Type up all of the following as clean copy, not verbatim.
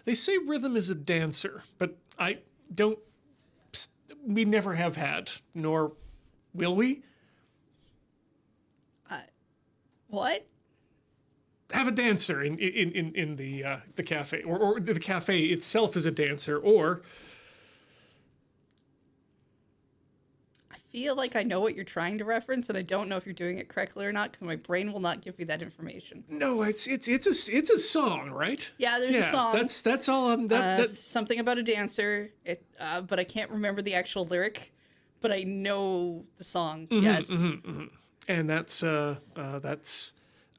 They say rhythm is a dancer, but I don't. We never have had, nor will we. What? Have a dancer in the cafe, or the cafe itself is a dancer, or I feel like I know what you're trying to reference, and I don't know if you're doing it correctly or not because my brain will not give me that information. no, it's a song, right? Yeah, there's a song. That's all. That's Something about a dancer. But I can't remember the actual lyric, but I know the song. Yes. and that's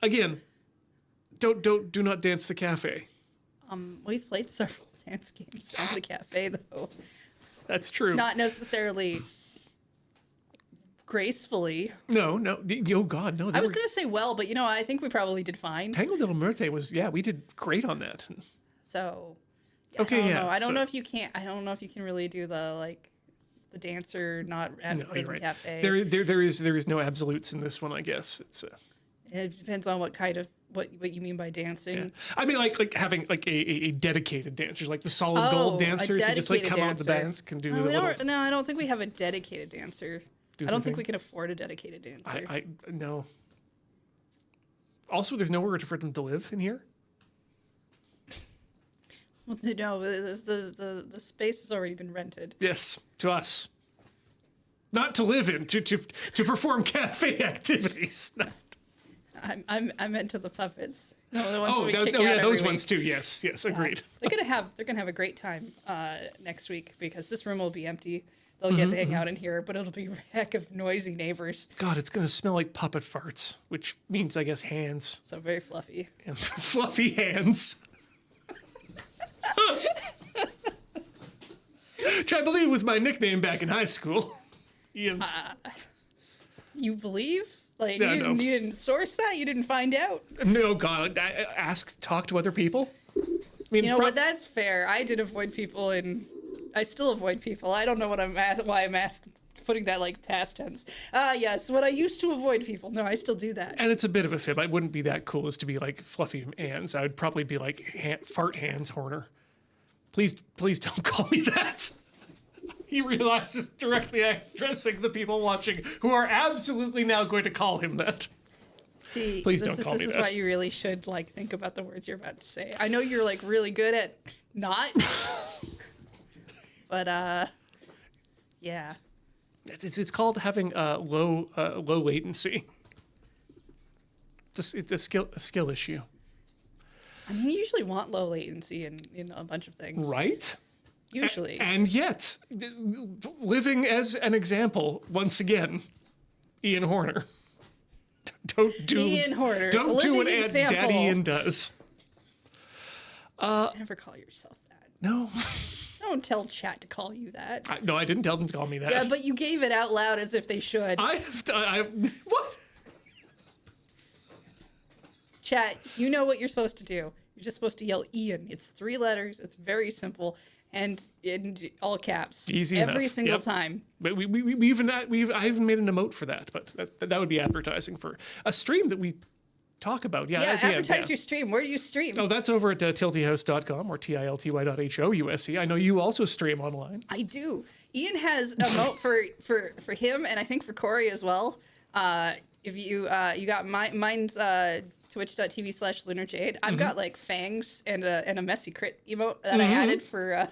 again. Do not dance the cafe. We've played several dance games on the cafe though. That's true. Not necessarily gracefully. No. Oh God, no. I was gonna say well, but I think we probably did fine. Tango del Muerte was we did great on that. So. Okay, I don't know if you can. I don't know if you can really do the dancer not at Rhythm right. Cafe. There is no absolutes in this one. I guess it's. It depends on what kind of what you mean by dancing. Yeah. I mean, like having a dedicated dancers, like the solid gold dancers who just come out of the bands can do the little. No, I don't think we have a dedicated dancer. I don't think we can afford a dedicated dancer. I no. Also, there's nowhere for them to live in here. Well, no, the space has already been rented. Yes, to us. Not to live in, to perform cafe activities. I meant to the puppets. No, the ones that we kick out those every ones too. Yes, agreed. They're gonna have a great time next week because this room will be empty. They'll get to hang out in here, but it'll be a heck of noisy neighbors. God, it's gonna smell like puppet farts, which means I guess hands. So very fluffy. And fluffy hands. Which I believe was my nickname back in high school. Ian's. You believe? Like Yeah, you didn't source that? You didn't find out? No, God, talk to other people. I mean, What? That's fair. I did avoid people, and I still avoid people. I don't know why I'm putting that past tense. Yes, what I used to avoid people. No, I still do that. And it's a bit of a fib. I wouldn't be that cool as to be like fluffy hands. I would probably be like fart hands Horner. Please don't call me that. He realizes directly addressing the people watching who are absolutely now going to call him that. See, please don't call me that. This is why you really should think about the words you're about to say. I know you're really good at not, but yeah. It's called having low latency. It's a skill issue. I mean, you usually want low latency in a bunch of things, right? Usually. And yet, living as an example, once again, Ian Horner. Don't do what Aunt Daddy Ian does. Never call yourself that. No. Don't tell chat to call you that. No, I didn't tell them to call me that. Yeah, but you gave it out loud as if they should. What? Chat, you know what you're supposed to do. You're just supposed to yell Ian. It's 3 letters. It's very simple. And in all caps. Easy every enough. single time. But I haven't made an emote for that, but that would be advertising for a stream that we talk about. Yeah, advertise your stream. Where do you stream? Oh, that's over at tiltyhouse.com or tilty.house. I know you also stream online. I do. Ian has a emote for him, and I think for Corey as well. If you got mine's twitch.tv/lunarjade. I've got fangs and a messy crit emote that I added for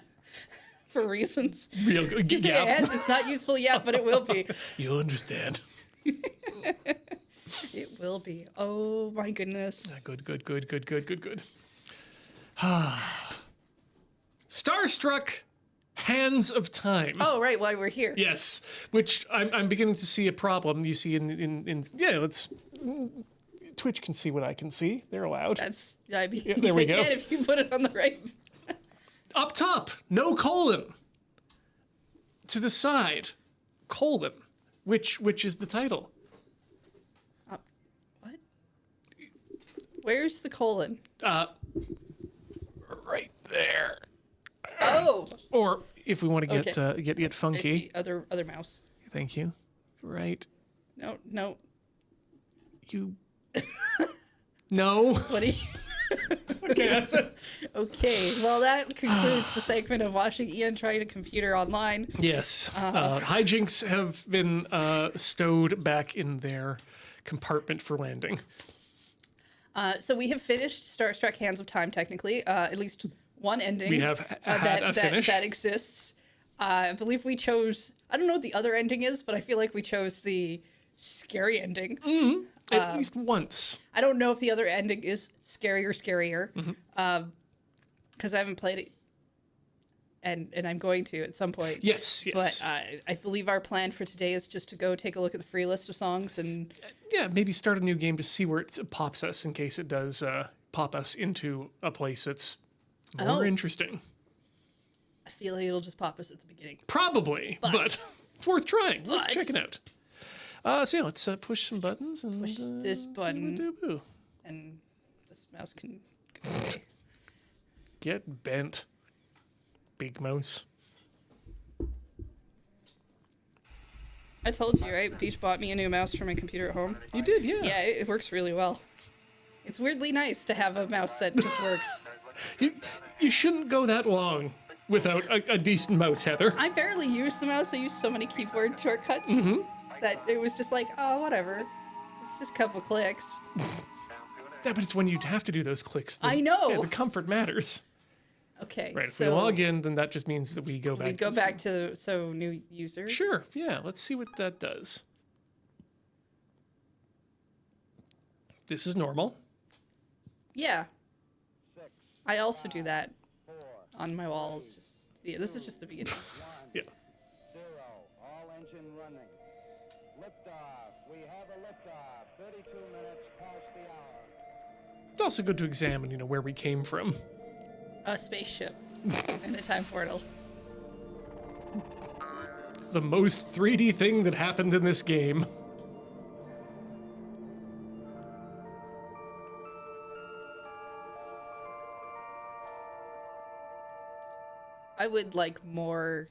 reasons. Real good. Yeah. It's not useful yet, but it will be. You'll understand. It will be. Oh my goodness. Good. Starstruck, Hands of Time. Oh right, why we're here. Yes, which I'm beginning to see a problem. You see let's. Twitch can see what I can see. They're allowed. There we go. Can if you put it on the right. Up top, no colon. To the side, colon, which is the title. What? Where's the colon? Right there. Oh. Or if we want to get funky. I see. Other mouse. Thank you. Right. No. You. No. What do you? Okay, that's it. Okay, well, that concludes the segment of watching Ian trying a computer online. Yes. Hijinks have been stowed back in their compartment for landing. So we have finished Starstruck Hands of Time, technically. At least one ending. We have had a finish. That exists. I believe we chose... I don't know what the other ending is, but I feel like we chose the scary ending. At least once. I don't know if the other ending is scarier. Mm-hmm. Because I haven't played it. And I'm going to at some point. Yes. But I believe our plan for today is just to go take a look at the free list of songs and... Yeah, maybe start a new game to see where it pops us in case it does pop us into a place that's more interesting. I feel like it'll just pop us at the beginning. Probably, but it's worth trying. Let's But- check it out. So yeah, let's push some buttons and Push this button. doo-boo. And this mouse can go away. Get bent, big mouse. I told you, right? Beach bought me a new mouse for my computer at home. You did, yeah. Yeah, it works really well. It's weirdly nice to have a mouse that just works. You shouldn't go that long without a decent mouse, Heather. I barely use the mouse. I use so many keyboard shortcuts that it was just like, oh, whatever. It's just a couple clicks. Yeah, but it's when you have to do those clicks. I know. Yeah, the comfort matters. Okay, Right, if so we log in, then that just means that we go back we go back to new user. Sure, yeah, let's see what that does. This is normal. Yeah. I also do that on my walls. Yeah, this is just the beginning. Yeah. 0, all engine running. Liftoff. We have a liftoff. 32 minutes past the hour. It's also good to examine, where we came from. A spaceship and a time portal. The most 3D thing that happened in this game. I would like more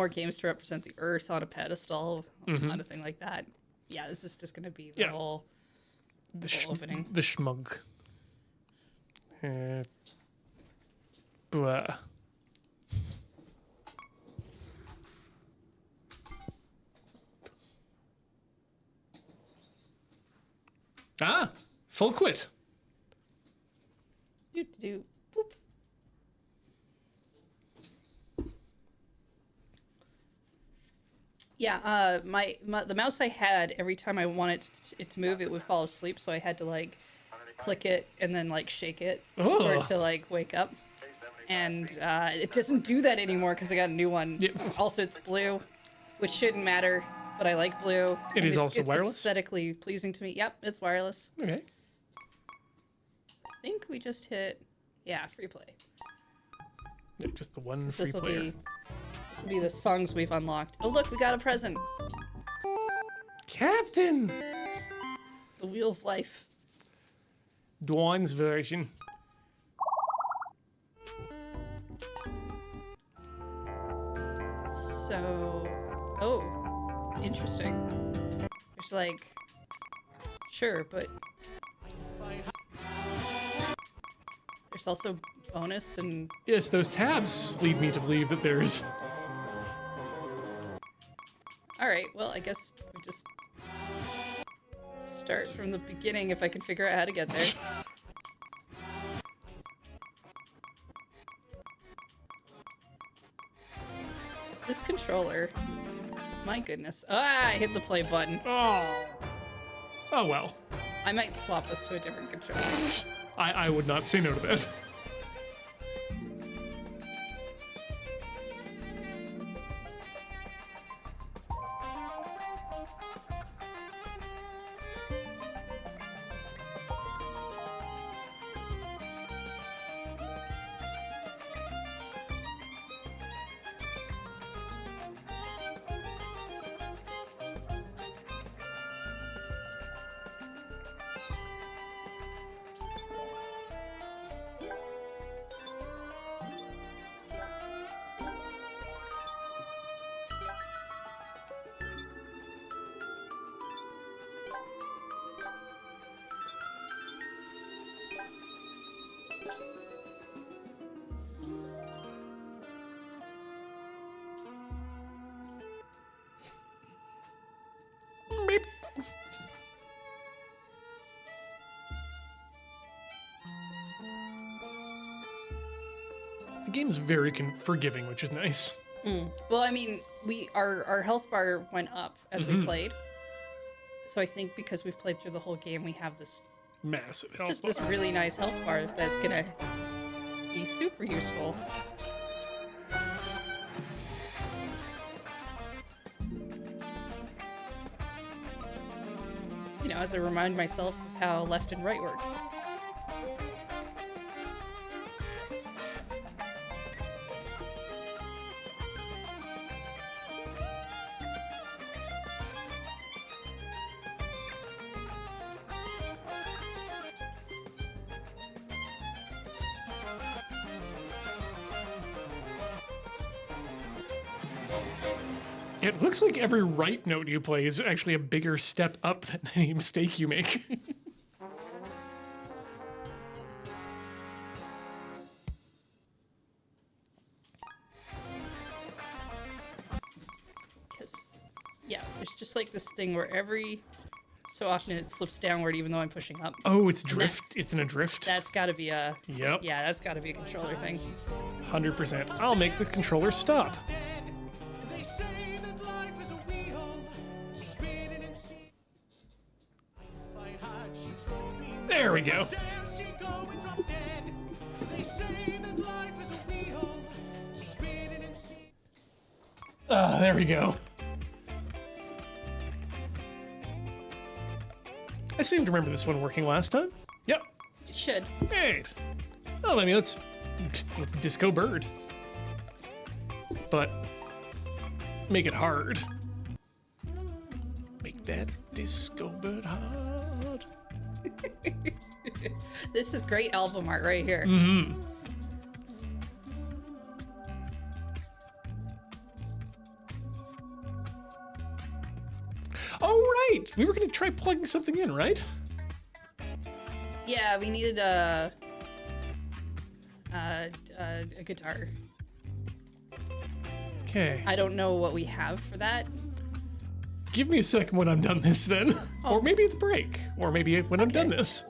games to represent the Earth on a pedestal, on a thing like that. Yeah, this is just gonna be the whole opening. The schmug. Blah. Ah, full quit. Do. Boop. Yeah, the mouse I had, every time I wanted it to move, it would fall asleep, so I had to like click it and then like shake it for it to like wake up. And it doesn't do that anymore because I got a new one. Yep. Also, it's blue, which shouldn't matter, but I like blue. It and is also it's wireless? aesthetically pleasing to me. Yep, it's wireless. Okay. I think we just hit, free play. Yeah, just the one free This will player. be the songs we've unlocked. Oh look, we got a present. Captain! The Wheel of Life. Dwan's version. So, interesting. There's like, sure, but there's also bonus and Yes, those tabs lead me to believe that there's... all right. Well, I guess we just start from the beginning if I can figure out how to get there. This controller, my goodness. Ah, I hit the play button. Oh. Oh well. I might swap this to a different controller. I would not say no to that. The game's very forgiving, which is nice. Well, I mean, our health bar went up as we played. So I think because we've played through the whole game, we have this Massive health just bar. this really nice health bar that's gonna be super useful. You know, as I remind myself of how left and right work. It looks like every right note you play is actually a bigger step up than any mistake you make. Because, yeah, there's just like this thing where every so often it slips downward even though I'm pushing up. Oh, it's drift. It's in a drift. That's gotta be a... Yep. Yeah, that's gotta be a controller thing. 100%. I'll make the controller stop. There we go. There we go. I seem to remember this one working last time. Yep. It should. Great. Well, I mean, let's disco bird. But make it hard. Make that disco bird hard. This is great album art right here. Oh, right. We were going to try plugging something in, right? Yeah, we needed a guitar. Okay. I don't know what we have for that. Give me a second when I'm done this then. Or maybe it's break. Or maybe when I'm done this.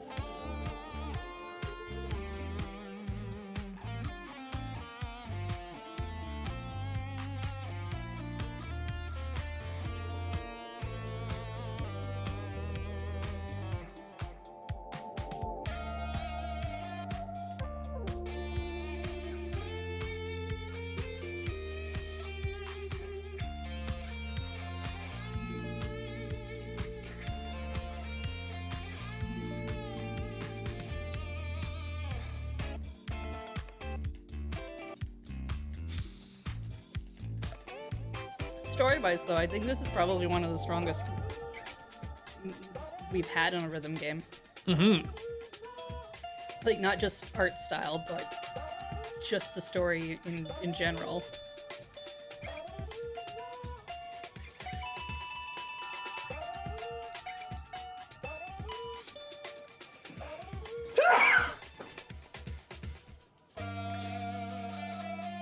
Story-wise, though, I think this is probably one of the strongest we've had in a rhythm game. Like, not just art style, but just the story in general.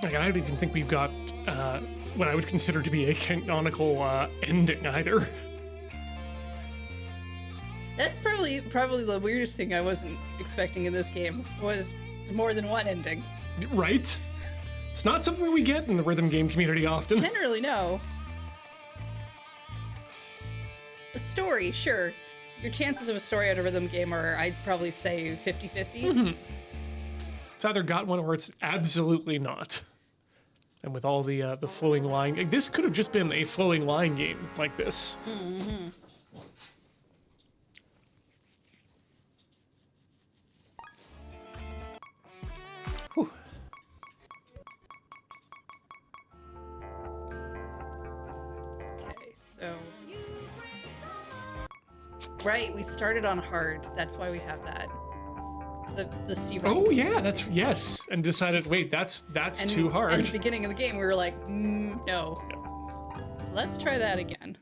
Like, I don't even think we've got what I would consider to be a canonical ending either. That's probably the weirdest thing I wasn't expecting in this game, was more than one ending. Right? It's not something we get in the rhythm game community often. Generally, no. A story, sure. Your chances of a story on a rhythm game are, I'd probably say, 50-50. It's either got one or it's absolutely not. And with all the flowing line, like, this could have just been a flowing line game like this. Whew. Okay, so... Right, we started on hard. That's why we have that. The C rank. Oh yeah, yes. And decided, wait, that's too hard. At the beginning of the game, we were like, no. So let's try that again.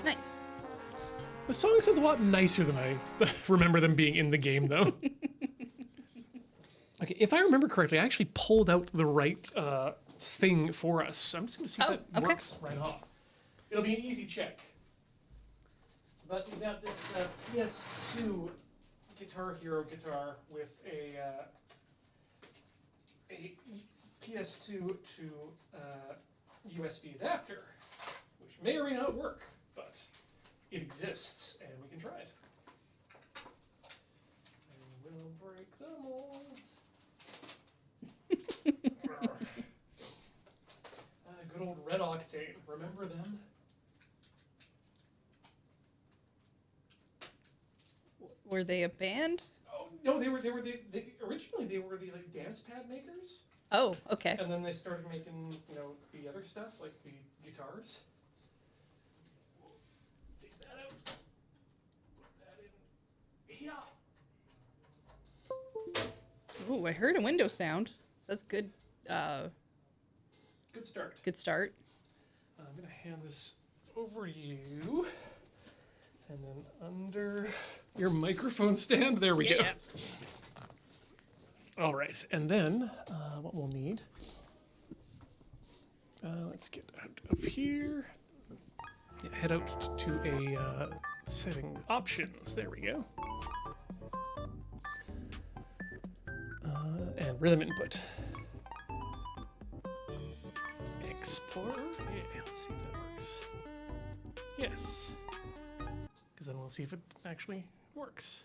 Nice. The song sounds a lot nicer than I remember them being in the game, though. Okay, if I remember correctly, I actually pulled out the right thing for us. I'm just going to see if that okay. works right off. It'll be an easy check. But we got this PS2 Guitar Hero guitar with a PS2 to USB adapter, which may or may not work, but it exists, and we can try it. And we'll break the mold. Good old Red Octane. Remember them? Were they a band? Oh no, they originally they were the like dance pad makers, Oh, okay. and then they started making the other stuff like the guitars. Let's take that out. Put that in. Yeah. Ooh, I heard a window sound. So that's good. Good start. Good start. I'm gonna hand this over to you, and then under your microphone stand. There we go. All right, and then what we'll need. Let's get out of here. Yeah, head out to a setting options. There we go. And rhythm input. Explorer. Yeah, let's see if that works. Yes. Because then we'll see if it actually works.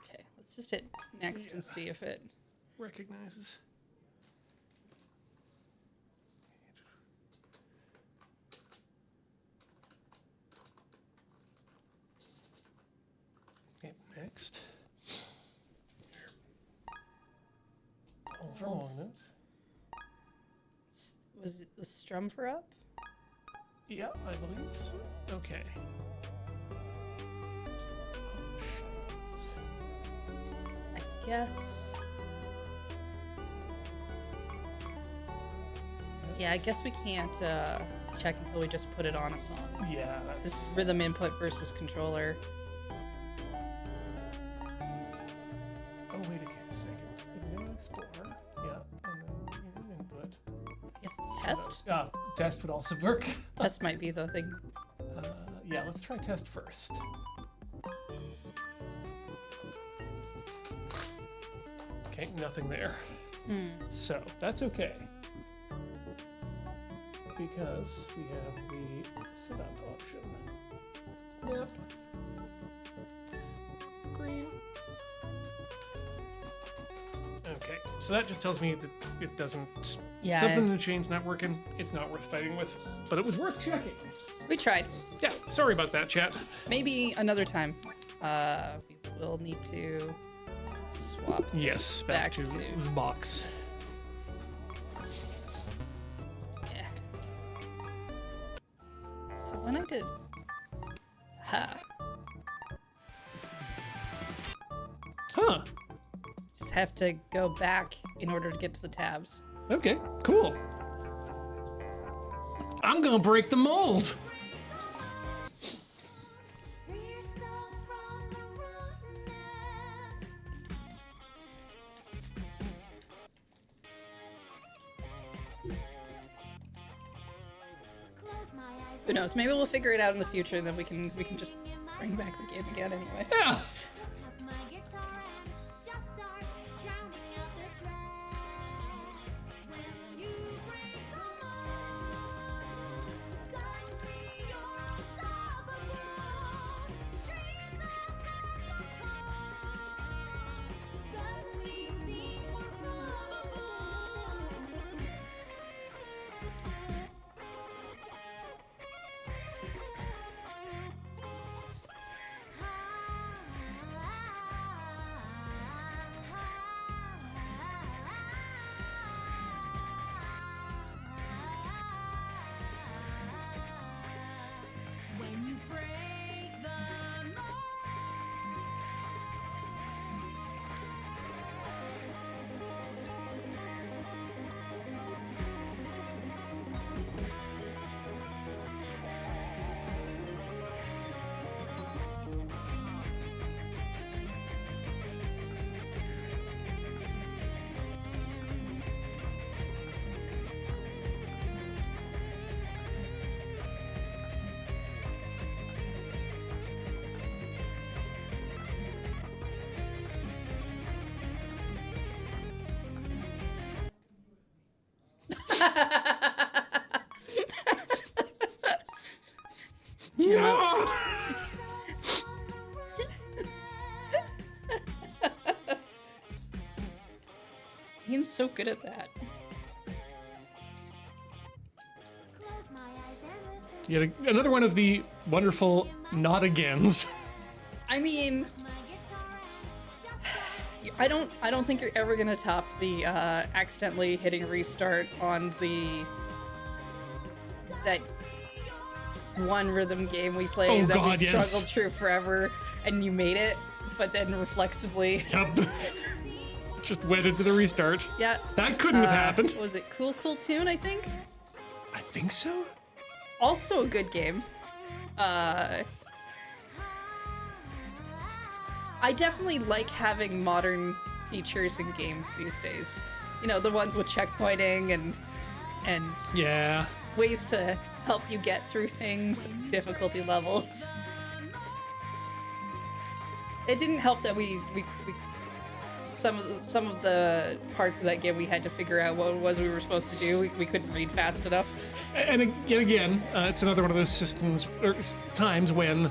Okay, let's just hit next and see if it Recognizes. Okay, next. Hold for a Hold. moment. was it the strum for up? Yeah, I believe so. Okay. I guess. Yeah, I guess we can't check until we just put it on a song. Yeah, This that's. rhythm input versus controller. Oh, wait a second. Video Explorer. Yeah, and then input. I guess test? Test would also work. Test might be the thing. Yeah, let's try test first. Okay, nothing there. So that's okay. Because we have the setup option. Yep. Green. Okay, so that just tells me that it doesn't. Yeah. Something in the chain's not working. It's not worth fighting with, but it was worth checking. We tried. Yeah, sorry about that, chat. Maybe another time. We will need to swap. Yes, back to to- this box. Yeah. So when I did. Ha. Huh. Just have to go back in order to get to the tabs. Okay, cool. I'm gonna break the mold. Who knows? Maybe we'll figure it out in the future, and then we can just bring back the game again anyway. Yeah. Yeah. Ian's so good at that. Yet another one of the wonderful not agains. I mean, I don't think you're ever gonna top the accidentally hitting restart on that one rhythm game we played that we struggled through forever, and you made it, but then reflexively. Yep. Just went into the restart. Yeah. That couldn't have happened. Was it Cool Tune, I think? I think so. Also a good game. I definitely like having modern features in games these days. You know, the ones with checkpointing and Yeah. ways to help you get through things, difficulty levels. It didn't help that we some of the parts of that game we had to figure out what it was we were supposed to do. We couldn't read fast enough. And yet again, it's another one of those systems or times when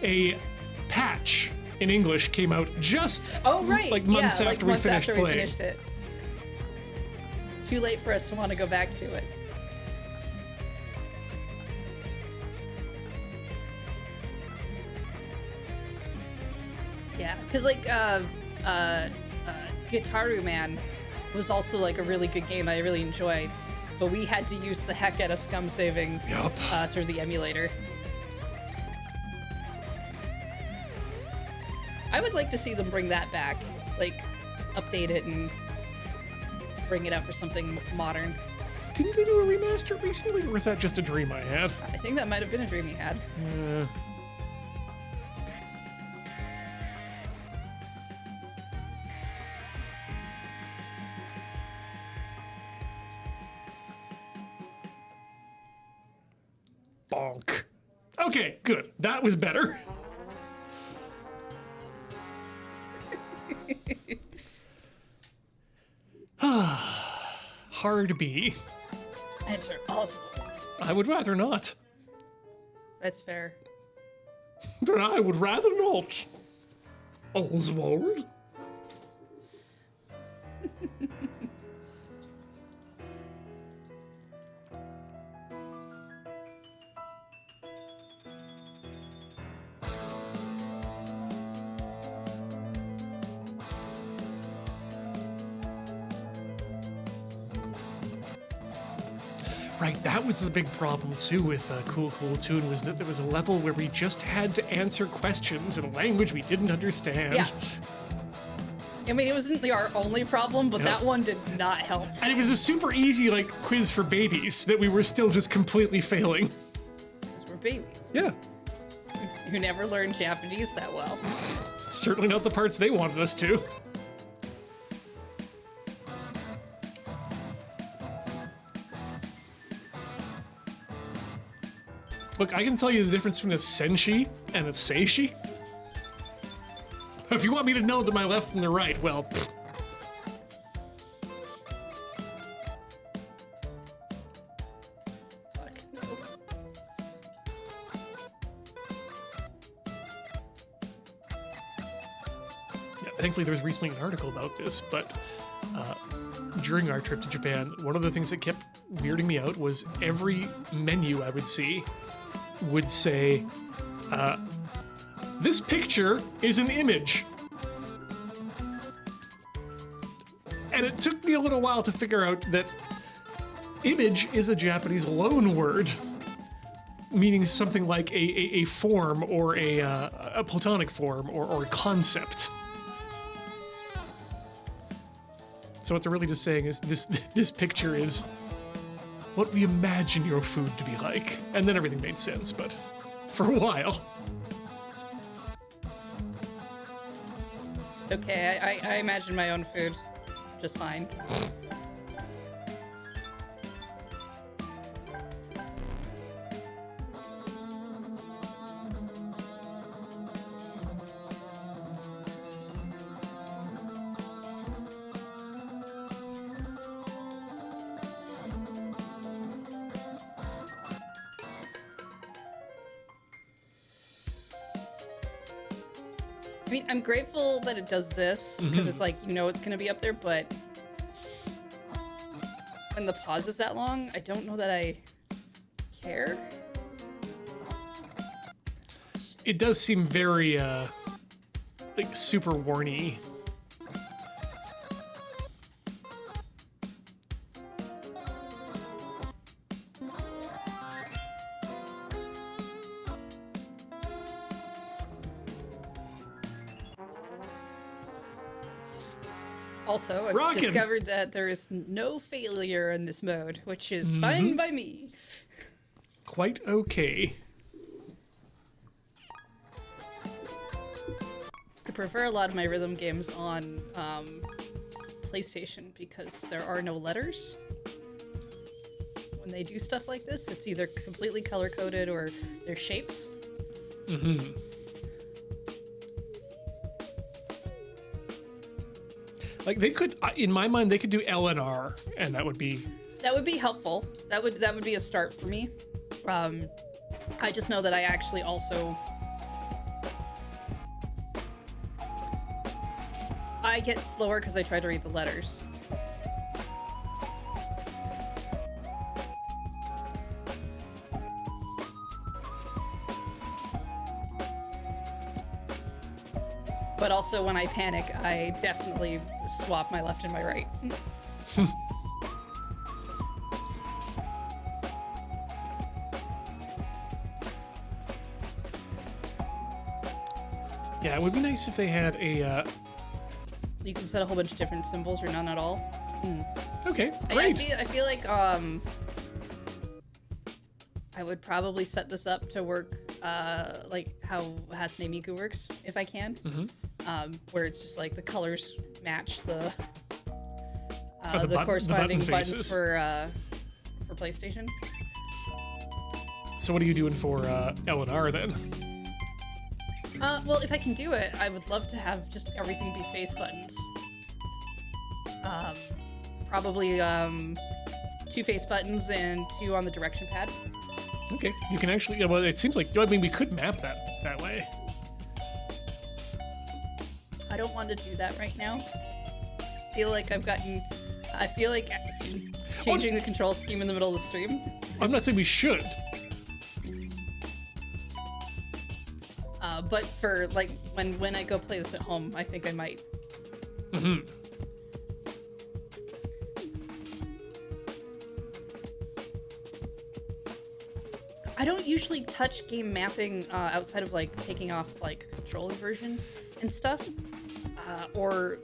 a patch in English came out just like months after we finished playing. It. Too late for us to want to go back to it. Yeah, because like Guitaru Man was also like a really good game I really enjoyed, but we had to use the heck out of scum saving through the emulator. I would like to see them bring that back, like update it and bring it out for something modern. Didn't they do a remaster recently, or was that just a dream I had? I think that might have been a dream you had. Bonk. Okay, good. That was better. Hard B. Enter Oswald. I would rather not. That's fair. But I would rather not. Oswald. Right, that was the big problem too with Cool Tune, was that there was a level where we just had to answer questions in a language we didn't understand. Yeah. I mean, it wasn't our only problem, but that one did not help. And it was a super easy, like, quiz for babies that we were still just completely failing. Because we're babies. Yeah. Who never learned Japanese that well. Certainly not the parts they wanted us to. Look, I can tell you the difference between a senshi and a seishi. If you want me to know that my left and the right, well, pfft. Fuck, no. Yeah, thankfully there was recently an article about this, but during our trip to Japan, one of the things that kept weirding me out was every menu I would see would say, this picture is an image. And it took me a little while to figure out that image is a Japanese loan word, meaning something like a form or a platonic form or a concept. So what they're really just saying is this picture is what we imagine your food to be like. And then everything made sense, but for a while. It's okay, I imagine my own food just fine. mean, I'm grateful that it does this because it's like, it's going to be up there, but when the pause is that long, I don't know that I care. It does seem very, super warny. Also, I've Rockin'. discovered that there is no failure in this mode, which is fine by me. Quite okay. I prefer a lot of my rhythm games on PlayStation because there are no letters. When they do stuff like this, it's either completely color-coded or they're shapes. Like they could, in my mind, they could do L and R, and that would be helpful. That would be a start for me. I just know that I actually also I get slower because I try to read the letters. But also when I panic, I definitely swap my left and my right. Yeah, it would be nice if they had a. You can set a whole bunch of different symbols or none at all. Okay, I great. feel like I would probably set this up to work like how Hatsune Miku works if I can. Where it's just like the colors match the corresponding button buttons faces. for PlayStation. So what are you doing for L and R then? Well, if I can do it, I would love to have just everything be face buttons. Probably 2 face buttons and 2 on the direction pad. Okay, you can actually. Yeah, well, it seems like we could map that way. I don't want to do that right now. I feel like changing the control scheme in the middle of the stream. I'm not saying we should. But for like when I go play this at home, I think I might. I don't usually touch game mapping outside of like taking off like controller version and stuff. Or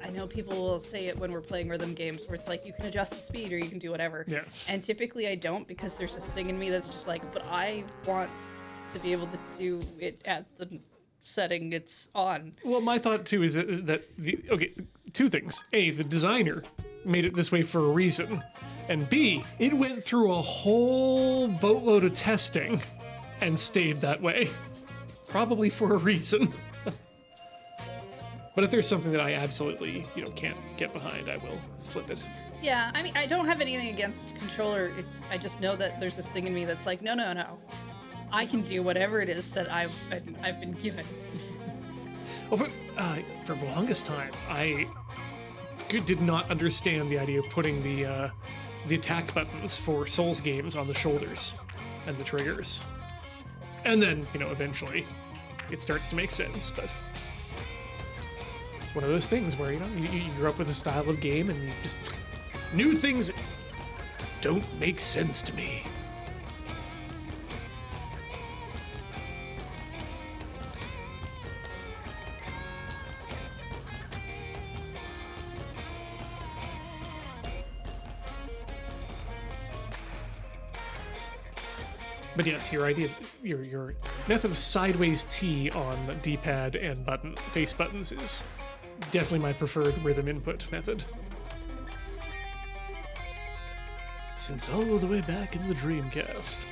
I know people will say it when we're playing rhythm games where it's like you can adjust the speed or you can do whatever. Yeah. And typically I don't because there's this thing in me that's just like, but I want to be able to do it at the setting it's on. Well, my thought too is that 2 things. A, the designer made it this way for a reason, and B, it went through a whole boatload of testing and stayed that way, probably for a reason. But if there's something that I absolutely can't get behind, I will flip it. Yeah, I mean, I don't have anything against controller. I just know that there's this thing in me that's like, no. I can do whatever it is that I've been given. Well, for the longest time, I did not understand the idea of putting the attack buttons for Souls games on the shoulders and the triggers. And then, eventually it starts to make sense, but it's one of those things where, you grew up with a style of game and you just, new things don't make sense to me. But yes, your idea, your method of sideways T on D-pad and face buttons is definitely my preferred rhythm input method. Since all the way back in the Dreamcast.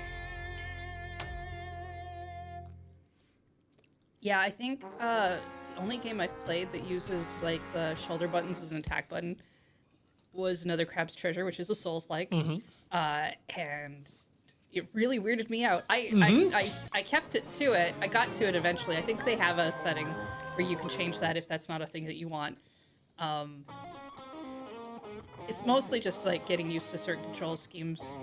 Yeah, I think the only game I've played that uses like the shoulder buttons as an attack button was Another Crab's Treasure, which is a Souls-like, and it really weirded me out. I kept it to it. I got to it eventually. I think they have a setting or you can change that if that's not a thing that you want. It's mostly just like getting used to certain control schemes.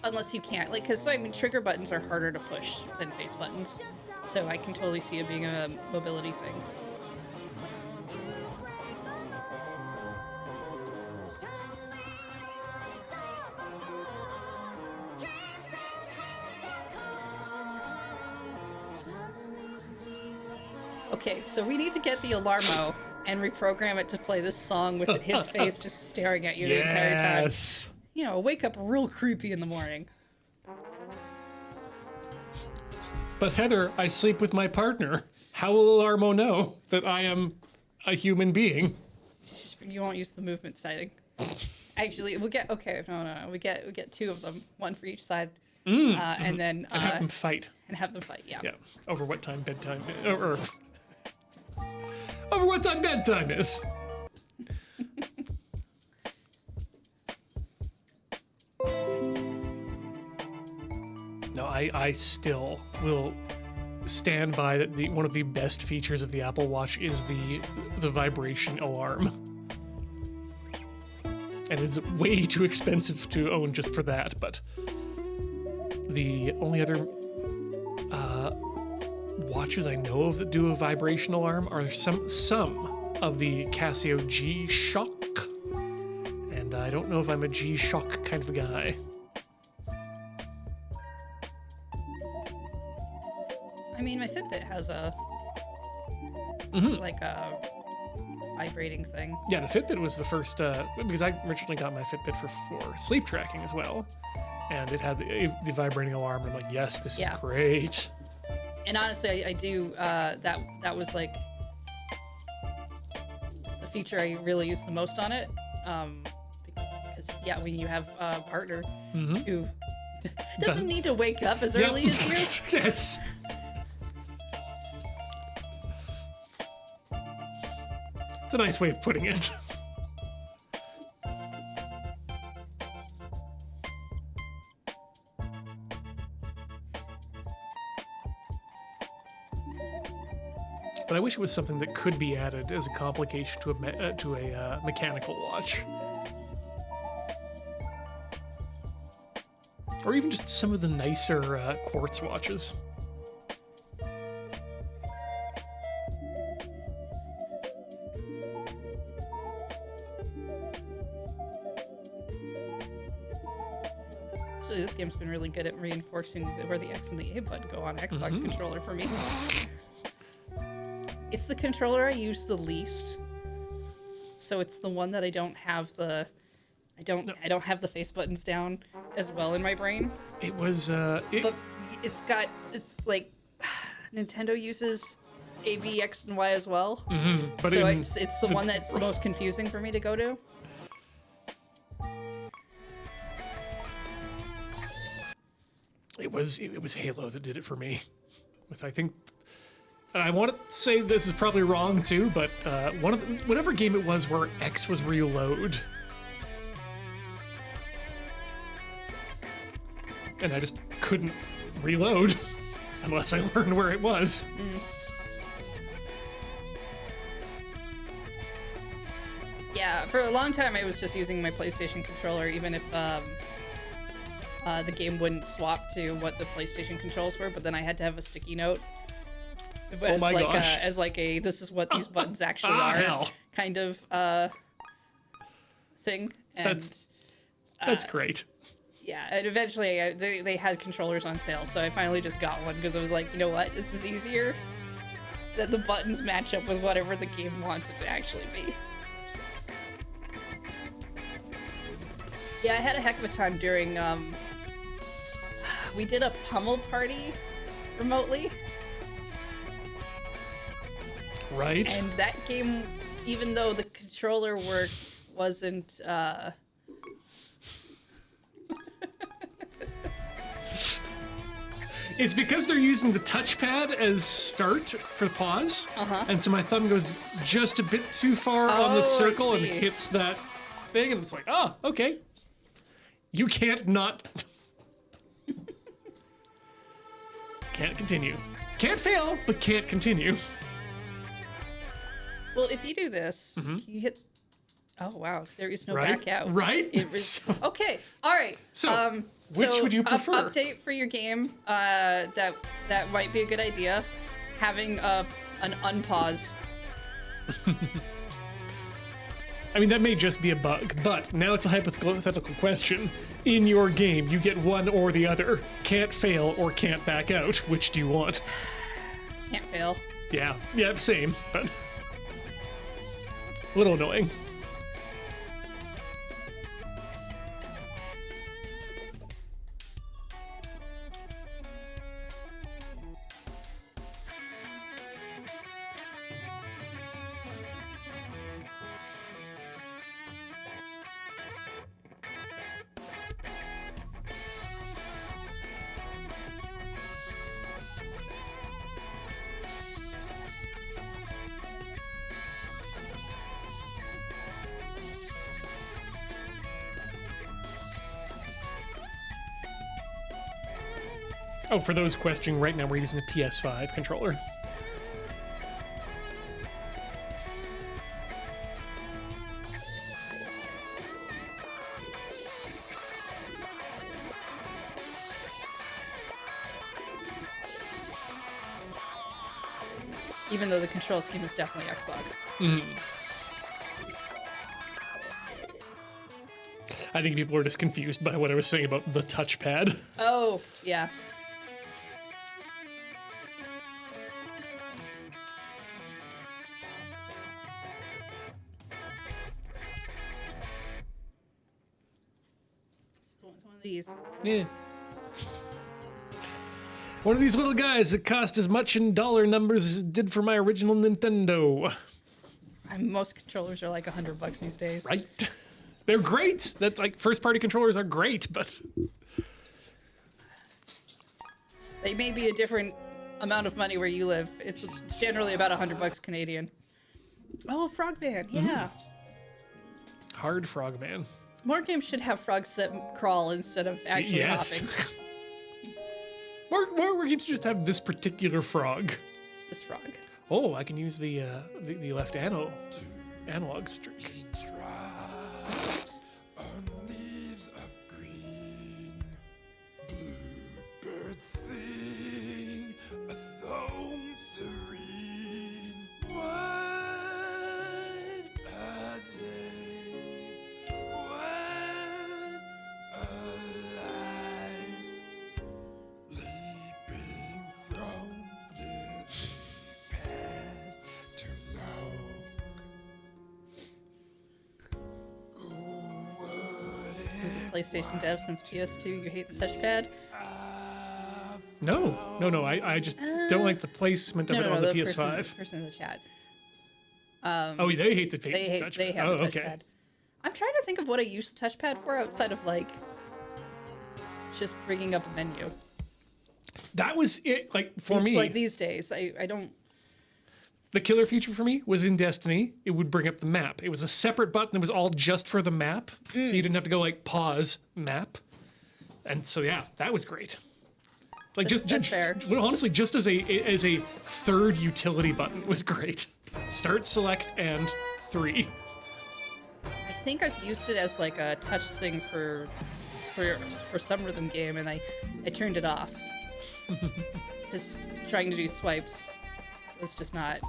Unless you can't, like, because I mean, trigger buttons are harder to push than face buttons, so I can totally see it being a mobility thing. Okay, so we need to get the Alarmo and reprogram it to play this song with his face just staring at you the entire time. Yes. You know, wake up real creepy in the morning. But Heather, I sleep with my partner. How will Alarmo know that I am a human being? You won't use the movement setting. Actually, we'll get no. We get two of them, one for each side, and then And have them fight. Yeah. Yeah. Over what time bedtime or over what time bedtime is. No, I still will stand by that one of the best features of the Apple Watch is the vibration alarm. And it's way too expensive to own just for that, but the only other watches I know of that do a vibration alarm are some of the Casio G-Shock, and I don't know if I'm a G-Shock kind of a guy. I mean, my Fitbit has a like a vibrating thing. Yeah, the Fitbit was the first because I originally got my Fitbit for sleep tracking as well, and it had the vibrating alarm. And I'm like, yes, this is great. And honestly, I do. That was like the feature I really use the most on it. Because when you have a partner who doesn't need to wake up as early as you. Yes. It's a nice way of putting it. But I wish it was something that could be added as a complication to a mechanical watch. Or even just some of the nicer quartz watches. Actually, this game's been really good at reinforcing where the X and the A button go on Xbox controller for me. It's the controller I use the least, so it's the one that I don't have the have the face buttons down as well in my brain. It was but it's like Nintendo uses A, B, X, and Y as well. But so it's the one that's the most confusing for me to go to. It was Halo that did it for me. With I think, and I want to say this is probably wrong too, but whatever game it was where X was reload, and I just couldn't reload unless I learned where it was. Yeah, for a long time I was just using my PlayStation controller, even if the game wouldn't swap to what the PlayStation controls were, but then I had to have a sticky note. As gosh. As like a this is what these buttons actually are hell. kind of thing. And, That's great. Yeah, and eventually they had controllers on sale, so I finally just got one because I was like, you know what, this is easier. That the buttons match up with whatever the game wants it to actually be. Yeah, I had a heck of a time during, we did a pummel party remotely. Right. And that game, even though the controller worked, wasn't, It's because they're using the touchpad as start for pause. And so my thumb goes just a bit too far on the circle and hits that thing, and it's like, oh, okay. You can't not. can't continue. Can't fail, but can't continue. Well, if you do this, can you hit... Oh, wow. There is no Right? back out. Right? Okay. All right. So, which would you prefer? Update for your game. That might be a good idea. Having an unpause. I mean, that may just be a bug, but now it's a hypothetical question. In your game, you get one or the other. Can't fail or can't back out. Which do you want? Can't fail. Yeah, same, but a little annoying. Oh, for those questioning, right now we're using a PS5 controller. Even though the control scheme is definitely Xbox. I think people are just confused by what I was saying about the touchpad. Oh, yeah. One of these. Yeah. One of these little guys that cost as much in dollar numbers as it did for my original Nintendo. Most controllers are like $100 these days. Right? They're great. That's like first-party controllers are great, but They may be a different amount of money where you live. It's generally about $100 Canadian. Oh, Frogman, yeah. hard frogman. More games should have frogs that crawl instead of actually hopping. More games just have this particular frog. This frog. Oh, I can use the left analog stick. Drops on leaves of green. Bluebirds sing a song serene. What a day. What a life. Leaping from lily pad to log. Is it PlayStation dev since PS2? You hate the touchpad? No. I just don't like the placement of it on the PS5. Person in the chat. Oh, they hate the touchpad. They have the touchpad. Okay. I'm trying to think of what I use the touchpad for outside of like just bringing up a menu. That was it. Like for me, like these days, I don't. the killer feature for me was in Destiny. It would bring up the map. It was a separate button that was all just for the map, so you didn't have to go like pause map. And so yeah, that was great. Like That's fair. Well, honestly, just as a third utility button was great. Start, select, and 3. I think I've used it as like a touch thing for some rhythm game, and I turned it off because trying to do swipes was just not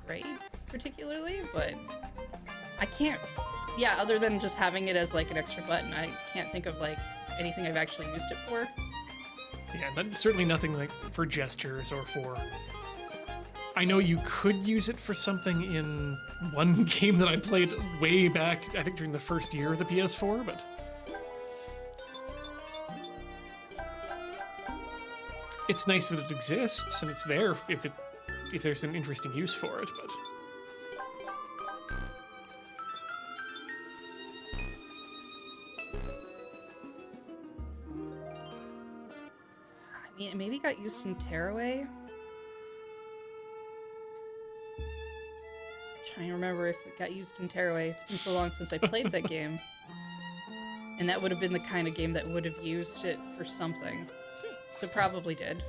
great, particularly. But I can't. Yeah, other than just having it as like an extra button, I can't think of like anything I've actually used it for. Yeah, certainly nothing like for gestures or for. I know you could use it for something in one game that I played way back, I think during the first year of the PS4, but it's nice that it exists and it's there if there's an interesting use for it, but I mean, it maybe got used in Tearaway. Trying to remember if it got used in Tearaway. It's been so long since I played that game. And that would have been the kind of game that would have used it for something. So probably did.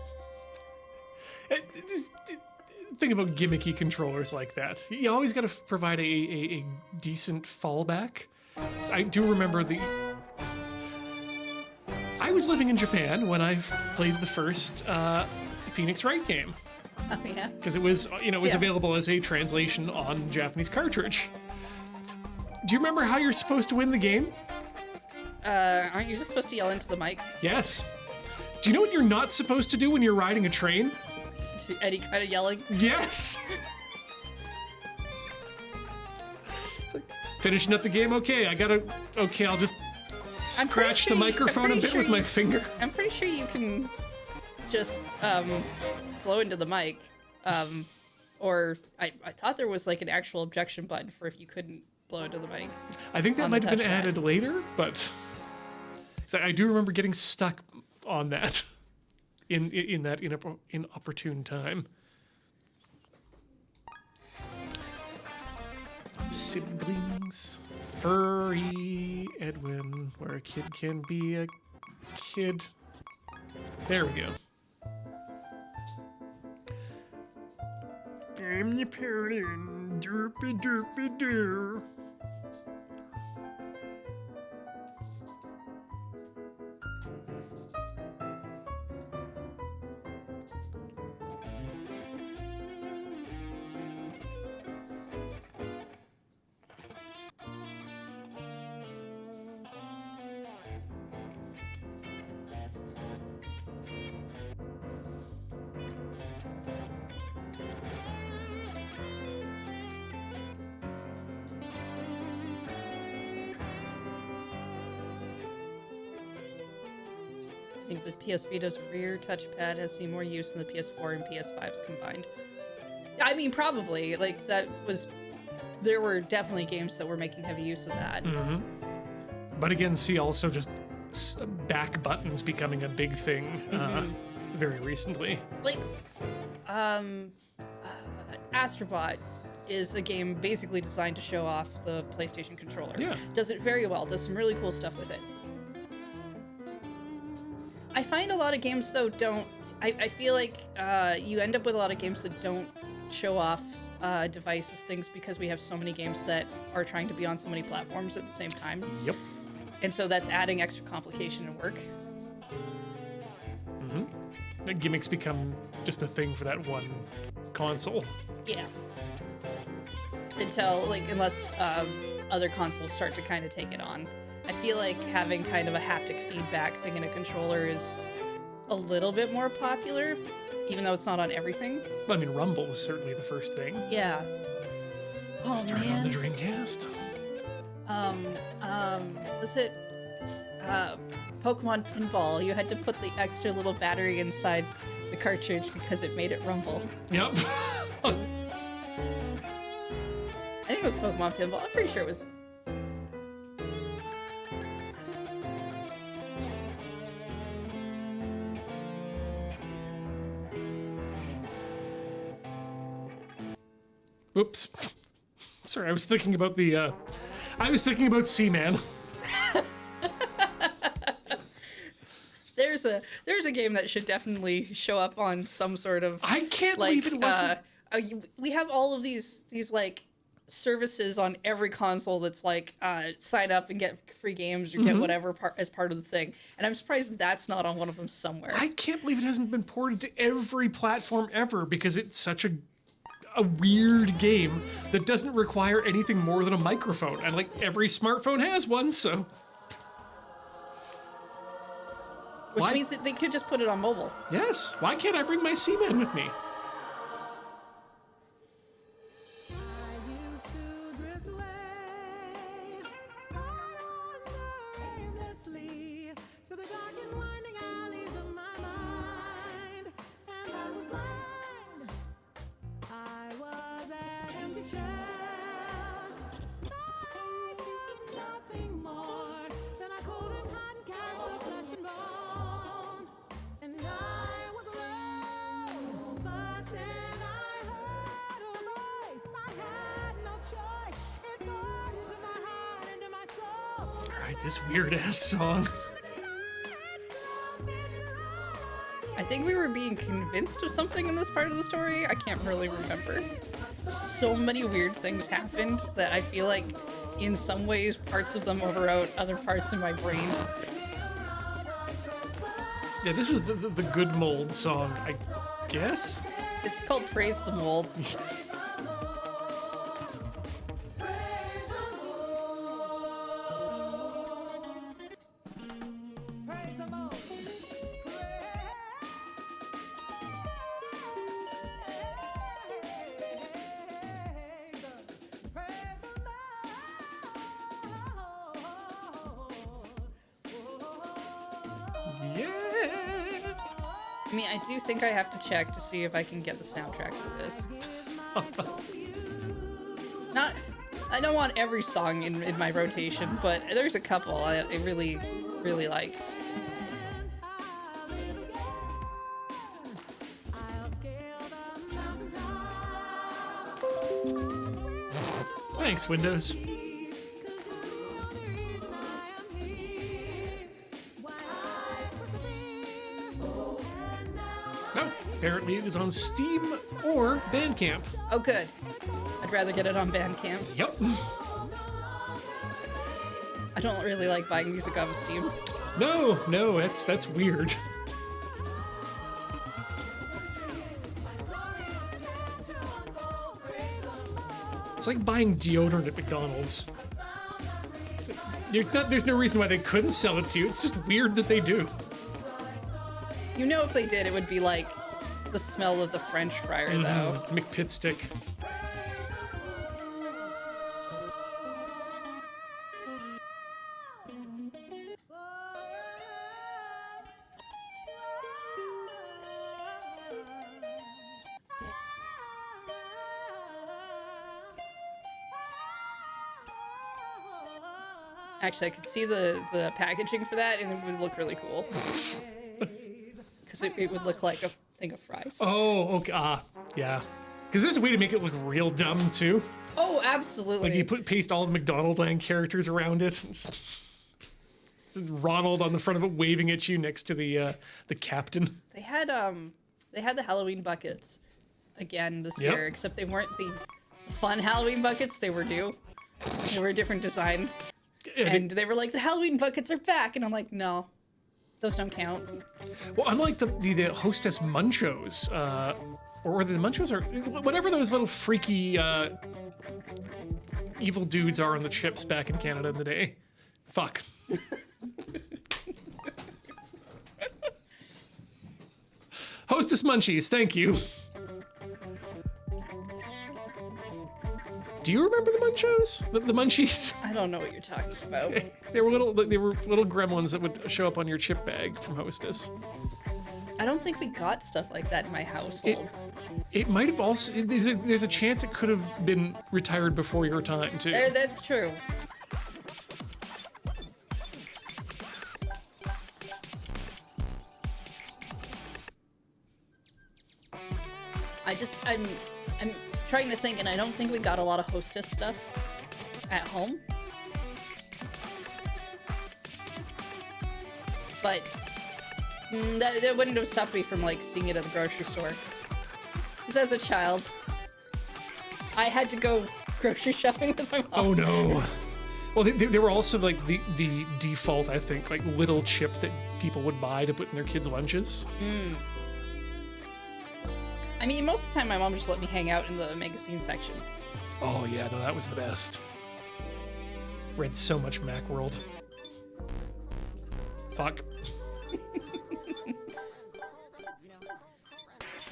Think about gimmicky controllers like that. You always got to provide a decent fallback. So I do remember I was living in Japan when I played the first Phoenix Wright game. Oh yeah. Because it was, Yeah. available as a translation on Japanese cartridge. Do you remember how you're supposed to win the game? Aren't you just supposed to yell into the mic? Yes. Do you know what you're not supposed to do when you're riding a train? Eddie kind of yelling. Yes. It's like, finishing up the game. Okay, I'll just scratch the microphone a bit with my finger. I'm pretty sure you can just blow into the mic. Or I thought there was like an actual objection button for if you couldn't blow into the mic. I think that on might the have been touchpad. added later, but so I do remember getting stuck on that in that inopportune time. Siblings, furry Edwin, where a kid can be a kid. There we go. I'm the parent, doopy doopy doo. I think the PS Vita's rear touchpad has seen more use than the PS4 and PS5's combined. I mean, probably. Like, there were definitely games that were making heavy use of that. But again, see also just back buttons becoming a big thing very recently. Like, Astrobot is a game basically designed to show off the PlayStation controller. Yeah. Does it very well, does some really cool stuff with it. I find a lot of games, though, don't... I feel like you end up with a lot of games that don't show off devices things because we have so many games that are trying to be on so many platforms at the same time. Yep. And so that's adding extra complication and work. The gimmicks become just a thing for that one console. Yeah. Unless other consoles start to kind of take it on. I feel like having kind of a haptic feedback thing in a controller is a little bit more popular, even though it's not on everything. I mean, Rumble was certainly the first thing. Yeah. Oh, Started man. on the Dreamcast. Was it Pokemon Pinball? You had to put the extra little battery inside the cartridge because it made it rumble. Yep. I think it was Pokemon Pinball. I'm pretty sure it was. Oops. Sorry, I was thinking about Seaman. There's a game that should definitely show up on some sort of I can't believe it wasn't. we have all of these like services on every console that's like sign up and get free games or get whatever as part of the thing, and I'm surprised that's not on one of them somewhere. I can't believe it hasn't been ported to every platform ever because it's such a weird game that doesn't require anything more than a microphone, and like every smartphone has one, so Which why- means that they could just put it on mobile. yes, why can't I bring my Seaman with me? I used to drift away, ride on aimlessly through the dark and winding alleys of my mind, and I was blind. I was an empty shell. Life was nothing more than a cold and hot cast of flesh and bone, and I was alone. But then I heard a voice. I had no choice. It poured into my heart, into my soul. All right, this weird ass song. Music sides, trumpets are all I I think we were being convinced of something in this part of the story. I can't really remember. So many weird things happened that I feel like in some ways parts of them overwrote other parts of my brain. Yeah, this was the Good Mold song, I guess? It's called Praise the Mold. Praise the Lord. Praise the Lord. Yeah. I mean, I do think I have to check to see if I can get the soundtrack for this. I don't want every song in my rotation, but there's a couple I really, really liked. I'll scale the mountaintops. Thanks, Windows. 'Cause you're the only reason I am here. Why I persevere. And now No, apparently it is on Steam or Bandcamp. Oh, good. I'd rather get it on Bandcamp. Yep. I don't really like buying music off of Steam. No, that's weird. It's like buying deodorant at McDonald's. There's no reason why they couldn't sell it to you. It's just weird that they do. You know, if they did, it would be like the smell of the French fryer, though. McPitstick. Actually, I could see the packaging for that, and it would look really cool. Because it would look like a thing of fries. Oh, okay. Yeah. Because there's a way to make it look real dumb, too. Oh, absolutely. Like you paste all the McDonaldland characters around it. Just Ronald on the front of it waving at you next to the captain. They had the Halloween buckets again this Yep. year, except they weren't the fun Halloween buckets. They were new. They were a different design. And they were like, the Halloween buckets are back. And I'm like, no, those don't count. Well, unlike the Hostess Munchos, or the Munchos are whatever those little freaky evil dudes are on the chips back in Canada in the day. Fuck. Hostess Munchies, thank you. Do you remember the Munchos? The Munchies? I don't know what you're talking about. They were little gremlins that would show up on your chip bag from Hostess. I don't think we got stuff like that in my household. It might have also. There's a chance it could have been retired before your time too. That's true. I'm trying to think, and I don't think we got a lot of Hostess stuff at home. But that wouldn't have stopped me from like seeing it at the grocery store. Because as a child, I had to go grocery shopping with my mom. Oh no. Well, they were also like the default, I think, like little chip that people would buy to put in their kids' lunches. I mean, most of the time my mom just let me hang out in the magazine section. Oh yeah, no, that was the best. Read so much Macworld. Fuck.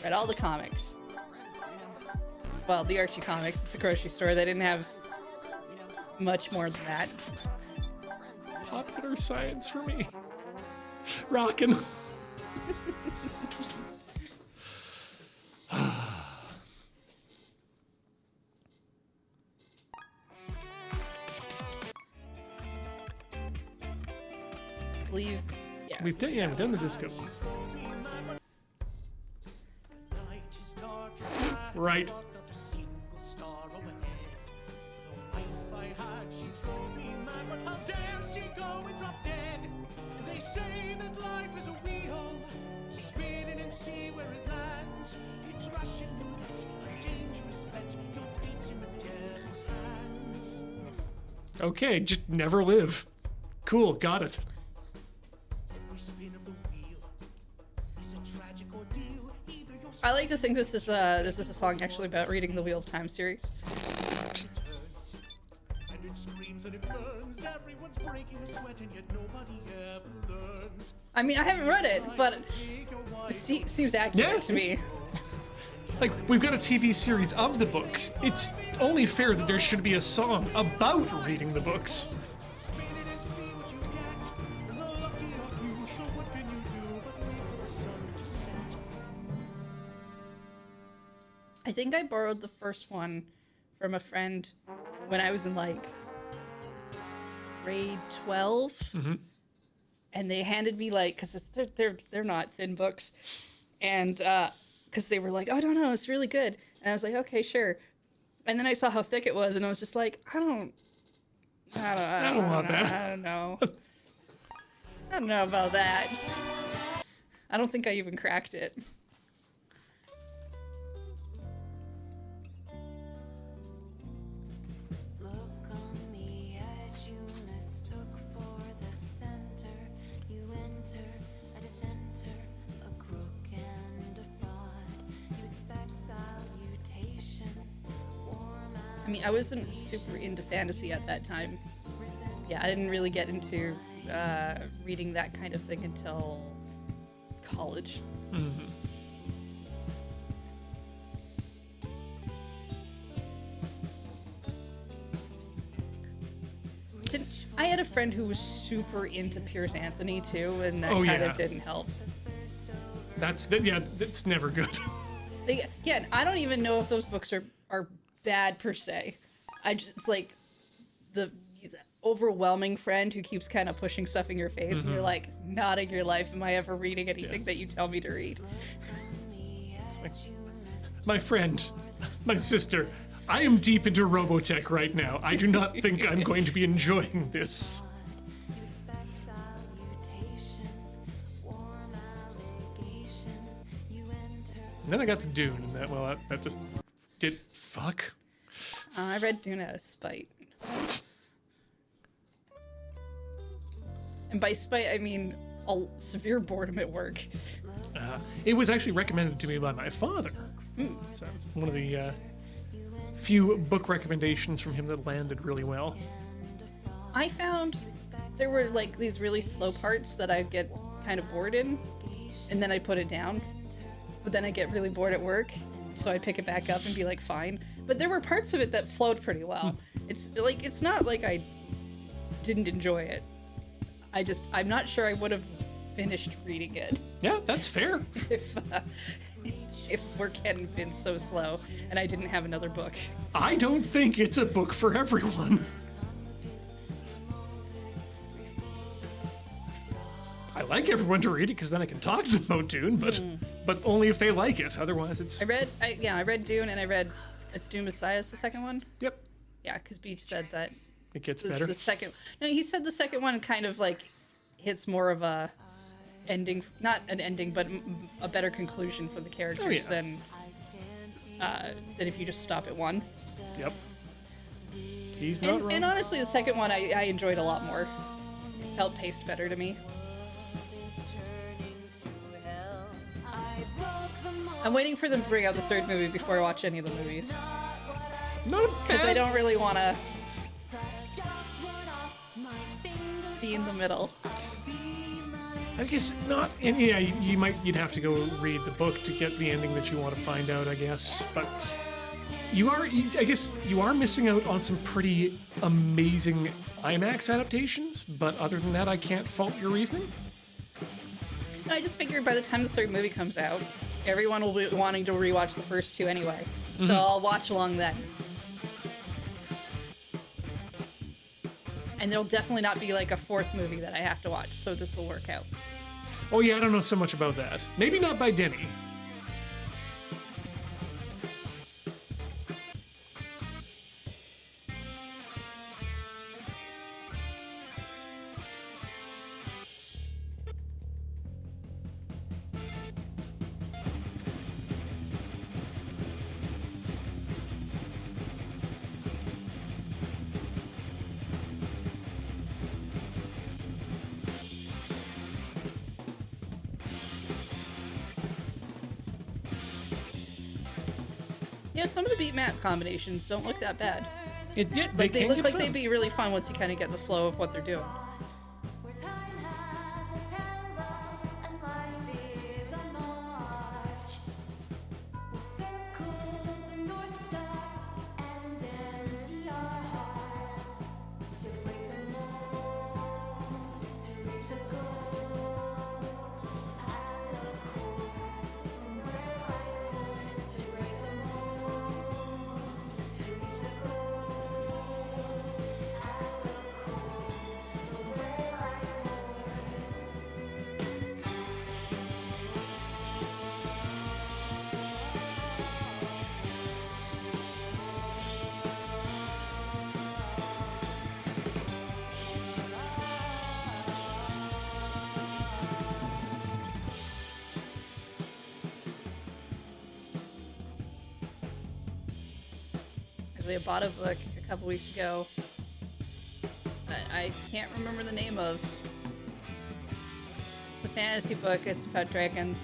Read all the comics. Well, the Archie comics, it's a grocery store. They didn't have much more than that. Popular science for me. Rockin'. Believe, yeah. We've done the disco. Right. They say that life is a wheel spinning Russian roulette, a dangerous bet. Your fate's in the devil's hands. Okay, just never live. Cool, got it. Every spin of the wheel is a tragic ordeal. Either you're I like to think this is a song actually about reading the Wheel of Time series. turns, and it screams and it burns. Everyone's breaking a sweat, and yet nobody ever learns. I mean, I haven't read it, but Take a wild it seems accurate Yeah. to me. Like, we've got a TV series of the books. It's only fair that there should be a song about reading the books. spin it and see what you get. The lucky are you, so what can you do but wait for the sun to set? I think I borrowed the first one from a friend when I was in like grade 12. And they handed me like, because they're not thin books. And because they were like, oh, no, it's really good. And I was like, okay, sure. And then I saw how thick it was, and I was just like, I don't want that. I don't know. I don't know about that. I don't think I even cracked it. Look on the edge you mistook for the center. You enter a dissenter, a crook and a fraud. You expect salutations, warm I mean, I wasn't super into fantasy at that time. Yeah, I didn't really get into reading that kind of thing until college. I had a friend who was super into Pierce Anthony too, and that Oh, kind yeah. of didn't help. That's never good. Again, I don't even know if those books are bad per se. I just like the overwhelming friend who keeps kind of pushing stuff in your face, and you're like, not in your life am I ever reading anything that you tell me to read. My friend, my sister, I am deep into Robotech right now. I do not think I'm going to be enjoying this. You expect salutations, warm allegations. You enter. And then I got to Dune, and that just did fuck. I read Dune out of spite. And by spite, I mean a severe boredom at work. It was actually recommended to me by my father. So it's one of the few book recommendations from him that landed really well. I found there were like these really slow parts that I get kind of bored in, and then I put it down. But then I get really bored at work, so I pick it back up and be like, fine. But there were parts of it that flowed pretty well. It's not like I didn't enjoy it. I'm not sure I would have finished reading it Yeah, that's fair. if work hadn't been so slow and I didn't have another book. I don't think it's a book for everyone. I like everyone to read it because then I can talk to them about Dune, but only if they like it. Otherwise, it's I read Dune, and I read It's Dune Messiah is the second one. yep, Yeah, because Beach said that it gets better. the second. No, he said the second one kind of like hits more of a ending, not an ending, but a better conclusion for the characters yeah. than if you just stop at one. Yep. He's not wrong. And honestly, the second one I enjoyed a lot more. It felt paced better to me. I'm waiting for them to bring out the third movie before I watch any of the movies. Not Because I bad. don't really want to be in the middle. I guess not. And yeah, you'd have to go read the book to get the ending that you want to find out, I guess. But I guess you are missing out on some pretty amazing IMAX adaptations. But other than that, I can't fault your reasoning. I just figured by the time the third movie comes out, everyone will be wanting to rewatch the first two anyway. So I'll watch along then. And there'll definitely not be like a fourth movie that I have to watch, so this will work out. Oh yeah, I don't know so much about that. Maybe not by Denny. Yeah, some of the beat map combinations don't look that bad. They Like they can look get like fun. they'd be really fun once you kind of get the flow of what they're doing. Where time has a telos and life is a march. We'll circle the North Star and empty our hearts to break the mold, to reach the goal at the core. From where life pours to break the mold, to reach the goal at the core. From where life pours. I bought a book a couple weeks ago that I can't remember the name of. It's a fantasy book. It's about dragons,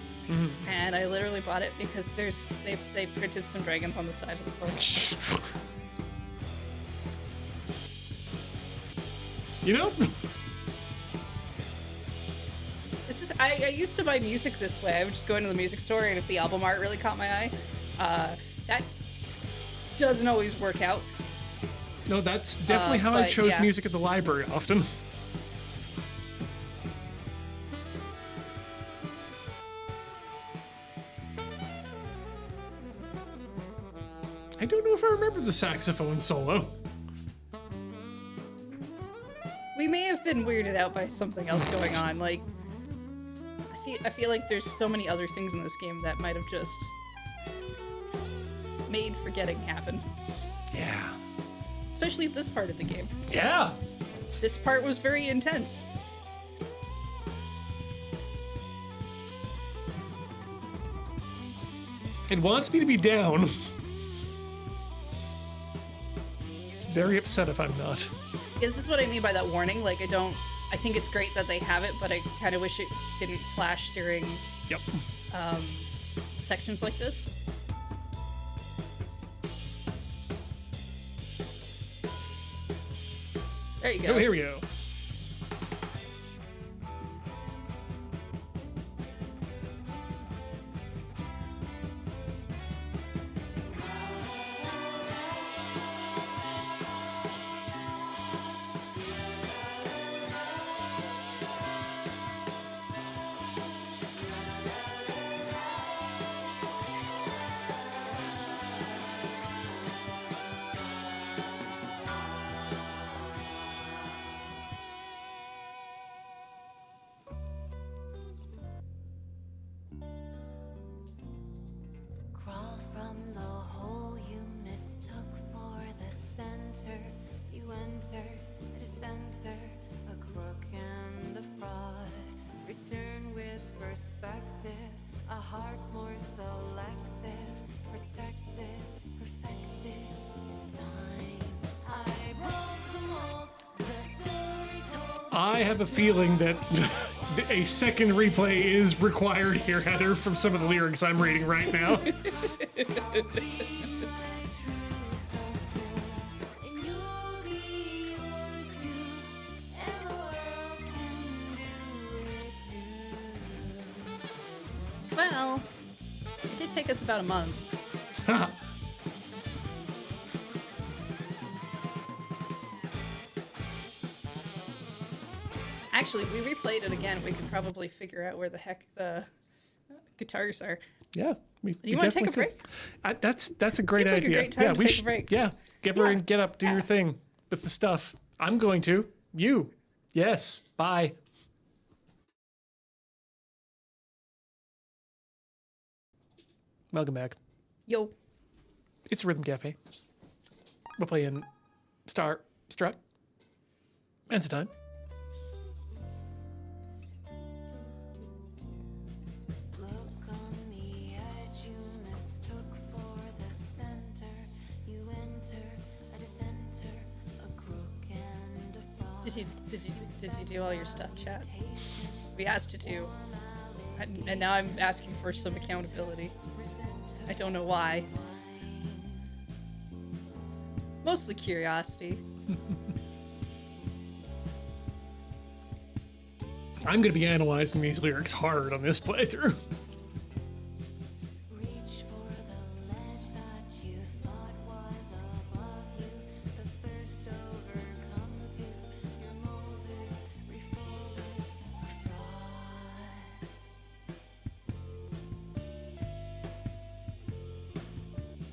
and I literally bought it because they printed some dragons on the side of the book. You know? This is I used to buy music this way. I would just go into the music store, and if the album art really caught my eye, that doesn't always work out. No, that's definitely how I but, chose yeah. music at the library often. I don't know if I remember the saxophone solo. We may have been weirded out by something else going on. Like, I feel like there's so many other things in this game that might have just made forgetting happen. Yeah. Especially at this part of the game. Yeah. This part was very intense. It wants me to be down. It's very upset if I'm not. This is what I mean by that warning. Like, I think it's great that they have it, but I kind of wish it didn't flash during Yep. sections like this. There you go. Oh, here we go. Crawl from the hole you mistook for the center. You enter at a center, a crook and a fraud. Return with perspective, a heart more selective, protected, perfected time. I broke the mold, the story told. I have a feeling that a second replay is required here, Heather, from some of the lyrics I'm reading right now. Well, it did take us about a month. Actually, if we replayed it again, we could probably figure out where the heck the guitars are. Yeah. We You want to take a definitely break? could. That's a great Seems like a idea. great time yeah, to we take a should. break. Yeah, get her Yeah. and get up, do your thing with the stuff. I'm going to. You. Yes. Bye. Welcome back. Yo. It's Rhythm Cafe. We're playing Starstruck. And it's time. Look on the edge you mistook for the center. You enter at a center, a crook and a fraud. Did you do all your stuff, chat? We asked you to. And now I'm asking for some accountability. I don't know why. Mostly curiosity. I'm going to be analyzing these lyrics hard on this playthrough. Reach for the ledge that you thought was above you. The thirst overcomes you. You're molded, refolded, fraud.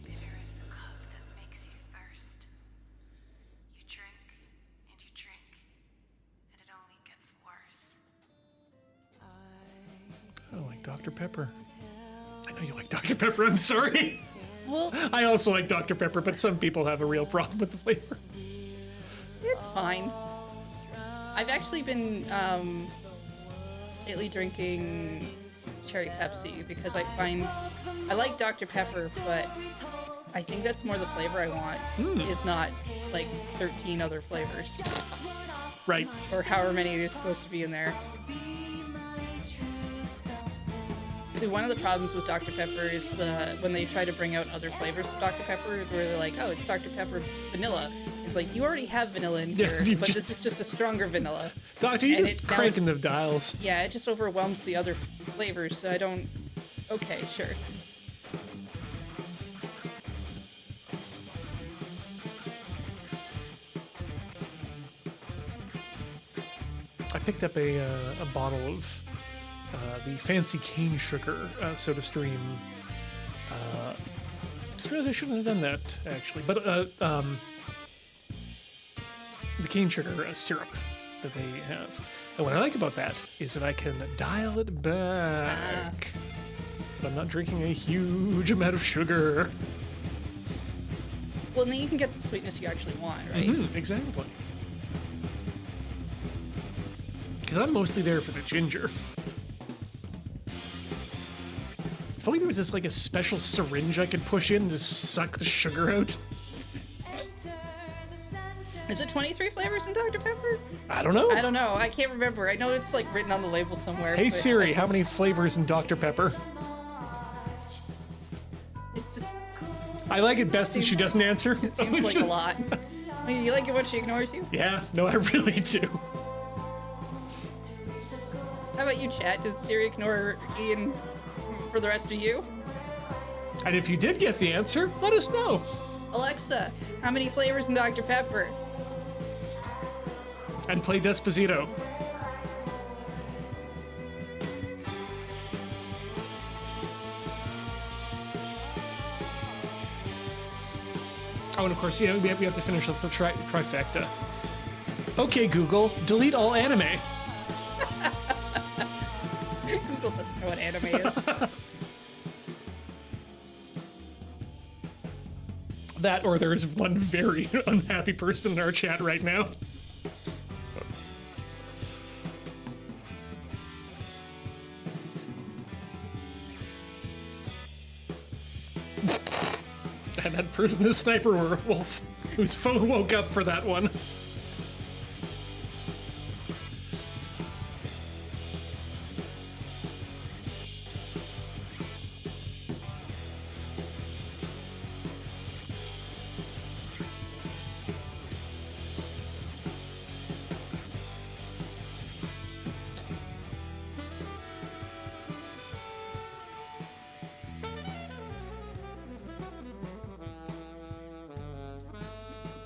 Bitter is the cup that makes you thirst. You drink and you drink, and it only gets worse. I like Dr. Pepper. I know you like Dr. Pepper, I'm sorry. Well, I also like Dr. Pepper, but some people have a real problem with the flavor. it's fine. I've actually been lately drinking cherry Pepsi because I find I like Dr. Pepper, but I think that's more the flavor I want. Is not like 13 other flavors Right. or however many there's supposed to be in there. See, one of the problems with Dr. Pepper is when they try to bring out other flavors of Dr. Pepper, where they're like, oh, it's Dr. Pepper vanilla. It's like, you already have vanilla in Yeah, here, you've but just- this is just a stronger vanilla. Doctor, you're And just now cranking the dials. Yeah, it just overwhelms the other flavors, so I don't... Okay, sure. I picked up a bottle of the fancy cane sugar soda stream. Just realized I shouldn't have done that, actually. But the cane sugar syrup that they have. And what I like about that is that I can dial it back. So that I'm not drinking a huge amount of sugar. Well, then you can get the sweetness you actually want, right? Exactly. Because I'm mostly there for the ginger. If only there was just like a special syringe I could push in to suck the sugar out. Is it 23 flavors in Dr. Pepper? I don't know. I don't know. I can't remember. I know it's like written on the label somewhere. Hey but Siri, I how just- many flavors in Dr. Pepper? It's just, I like it best if she doesn't answer. it seems like a lot. I mean, you like it when she ignores you? Yeah, no, I really do. How about you, chat? Did Siri ignore Ian for the rest of you? And if you did get the answer, let us know. Alexa, how many flavors in Dr. Pepper? And play Despacito. Oh, and of course, yeah, we have to finish up the trifecta. Okay, Google, delete all anime. Google doesn't know what anime is. That, or there is one very unhappy person in our chat right now. And that person is Sniper Wolf, whose phone woke up for that one.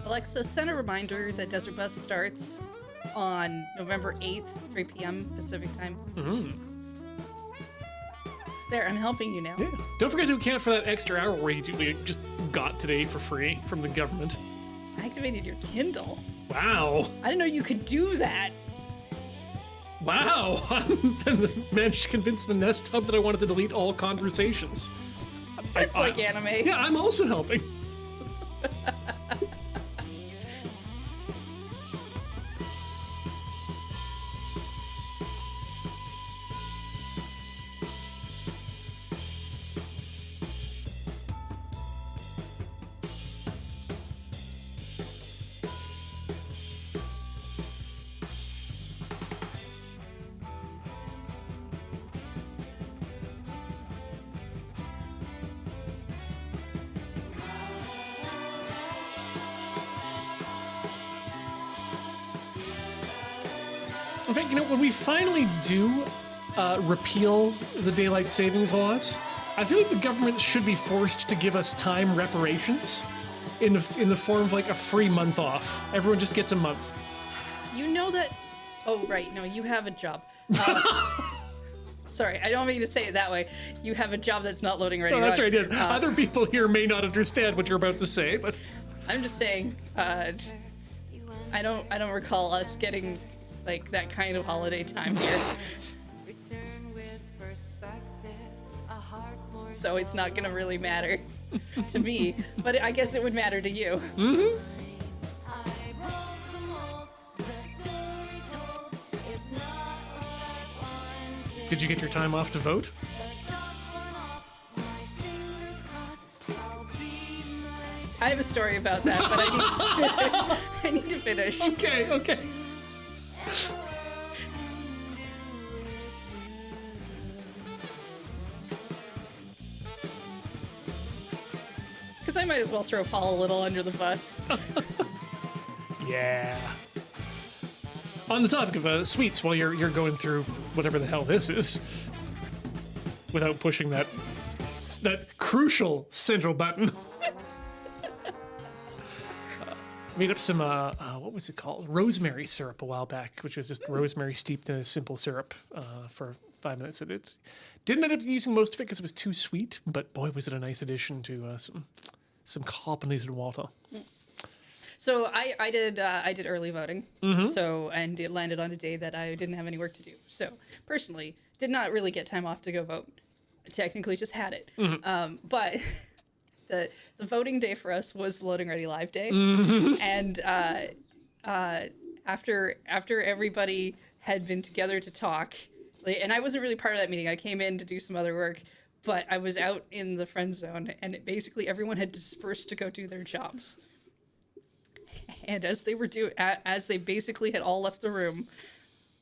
Alexa, send a reminder that Desert Bus starts on November 8th, 3 p.m. Pacific time. There, I'm helping you now. Yeah. Don't forget to account for that extra hour where you just got today for free from the government. I activated your Kindle. Wow. I didn't know you could do that. Wow. I managed to convince the Nest Hub that I wanted to delete all conversations. It's like anime. Yeah, I'm also helping. In fact, when we finally do repeal the daylight savings laws, I feel like the government should be forced to give us time reparations in the form of like a free month off. Everyone just gets a month. You know that. Oh, right. No, you have a job. Sorry, I don't mean to say it that way. You have a job that's not loading ready. Oh, that's right. Yes. Other people here may not understand what you're about to say, but I'm just saying. I don't recall us getting like that kind of holiday time here. Return with perspective, a heart more So it's not gonna really matter to me, but I guess it would matter to you. Mm-hmm. I broke the mold, the story told. It's not what I once did you get your time off to vote? The top went off, my fingers crossed. I'll be right I have a story about that, but I need to finish. Okay. Because I might as well throw Paul a little under the bus. Yeah. On the topic of sweets, while you're going through whatever the hell this is, without pushing that crucial central button. Made up some what was it called? Rosemary syrup a while back, which was just rosemary steeped in a simple syrup for 5 minutes. And it didn't end up using most of it because it was too sweet, but boy, was it a nice addition to some carbonated water. So I did early voting. So and it landed on a day that I didn't have any work to do. So personally, did not really get time off to go vote. I technically just had it. But the voting day for us was Loading Ready Live Day, and after everybody had been together to talk, and I wasn't really part of that meeting. I came in to do some other work, but I was out in the friend zone, and basically everyone had dispersed to go do their jobs. And as they basically had all left the room,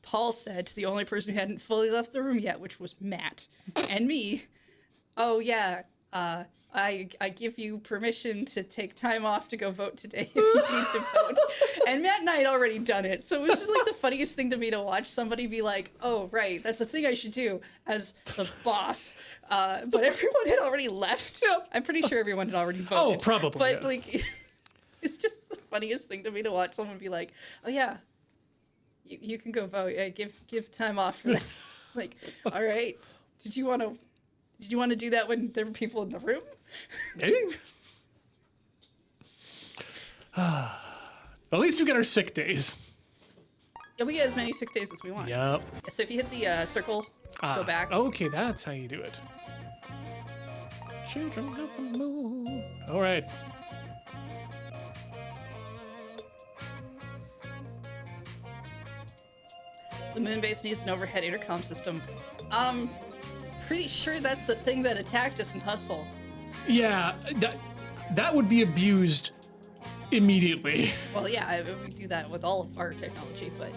Paul said to the only person who hadn't fully left the room yet, which was Matt and me, "Oh yeah, I give you permission to take time off to go vote today if you need to vote." And Matt and I had already done it, so it was just like the funniest thing to me to watch somebody be like, "Oh right, that's the thing I should do as the boss." But everyone had already left. Yep. I'm pretty sure everyone had already voted. Oh, probably. But Yeah. like, it's just the funniest thing to me to watch someone be like, "Oh yeah, you can go vote. Give time off for that." Like, all right. Did you want to do that when there were people in the room? Maybe. At least we get our sick days. Yeah, we get as many sick days as we want. Yep. So if you hit the circle, go back. Okay, that's how you do it. Children of the moon. All right. The moon base needs an overhead intercom system. Pretty sure that's the thing that attacked us in Hustle. Yeah, that would be abused immediately. Well, yeah, we do that with all of our technology, but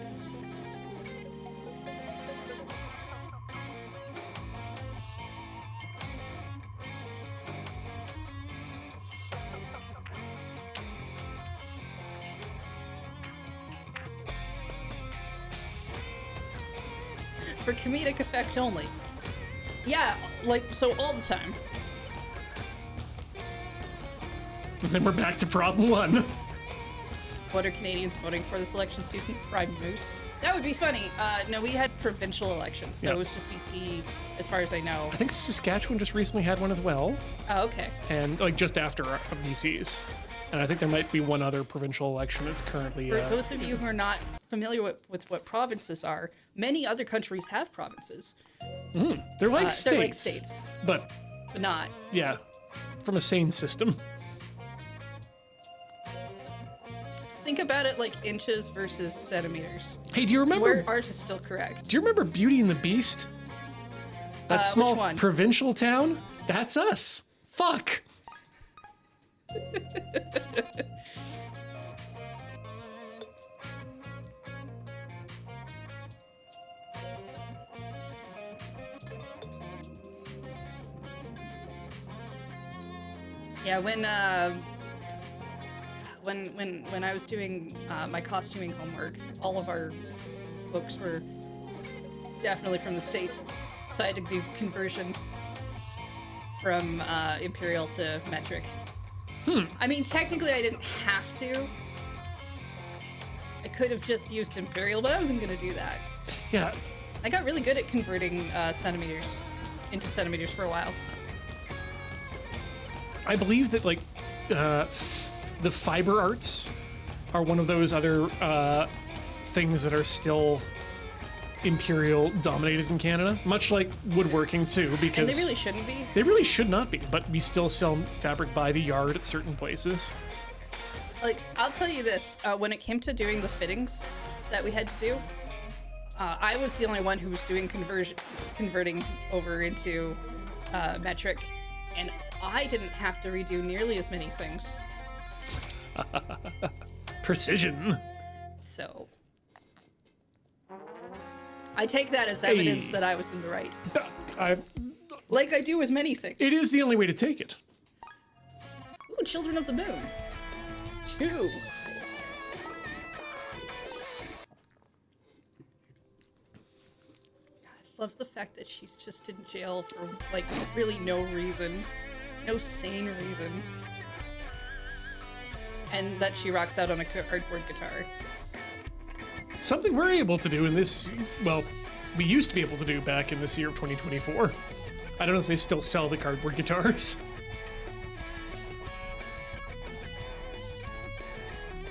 for comedic effect only. Yeah, like, so all the time. And then we're back to problem one. What are Canadians voting for this election season? Fried moose. That would be funny. No, we had provincial elections, so Yeah. it was just BC, as far as I know. I think Saskatchewan just recently had one as well, Oh, okay. and like just after BC's. And I think there might be one other provincial election that's currently. For those of you who are not familiar with what provinces are, many other countries have provinces, they're like states. they're like states, But but not. yeah, from a sane system. Think about it like inches versus centimeters. Hey, do you remember? Where ours is still correct. Do you remember Beauty and the Beast? That Which small one? provincial town? That's us. Fuck. Yeah, when I was doing my costuming homework, all of our books were definitely from the States. So I had to do conversion from imperial to metric. I mean, technically I didn't have to. I could have just used imperial, but I wasn't going to do that. Yeah. I got really good at converting centimeters into centimeters for a while. I believe that like the fiber arts are one of those other things that are still imperial dominated in Canada, much like woodworking too, because And they really shouldn't be. they really should not be, but we still sell fabric by the yard at certain places. Like, I'll tell you this, when it came to doing the fittings that we had to do, I was the only one who was doing converting over into metric, and I didn't have to redo nearly as many things. Precision. So I take that as evidence Hey. that I was in the right. I, Like I do with many things. it is the only way to take it. Ooh, Children of the Moon. 2. I love the fact that she's just in jail for, like, really no reason. No sane reason. And that she rocks out on a cardboard guitar. Something we're able to do in this, well, we used to be able to do back in this year of 2024. I don't know if they still sell the cardboard guitars.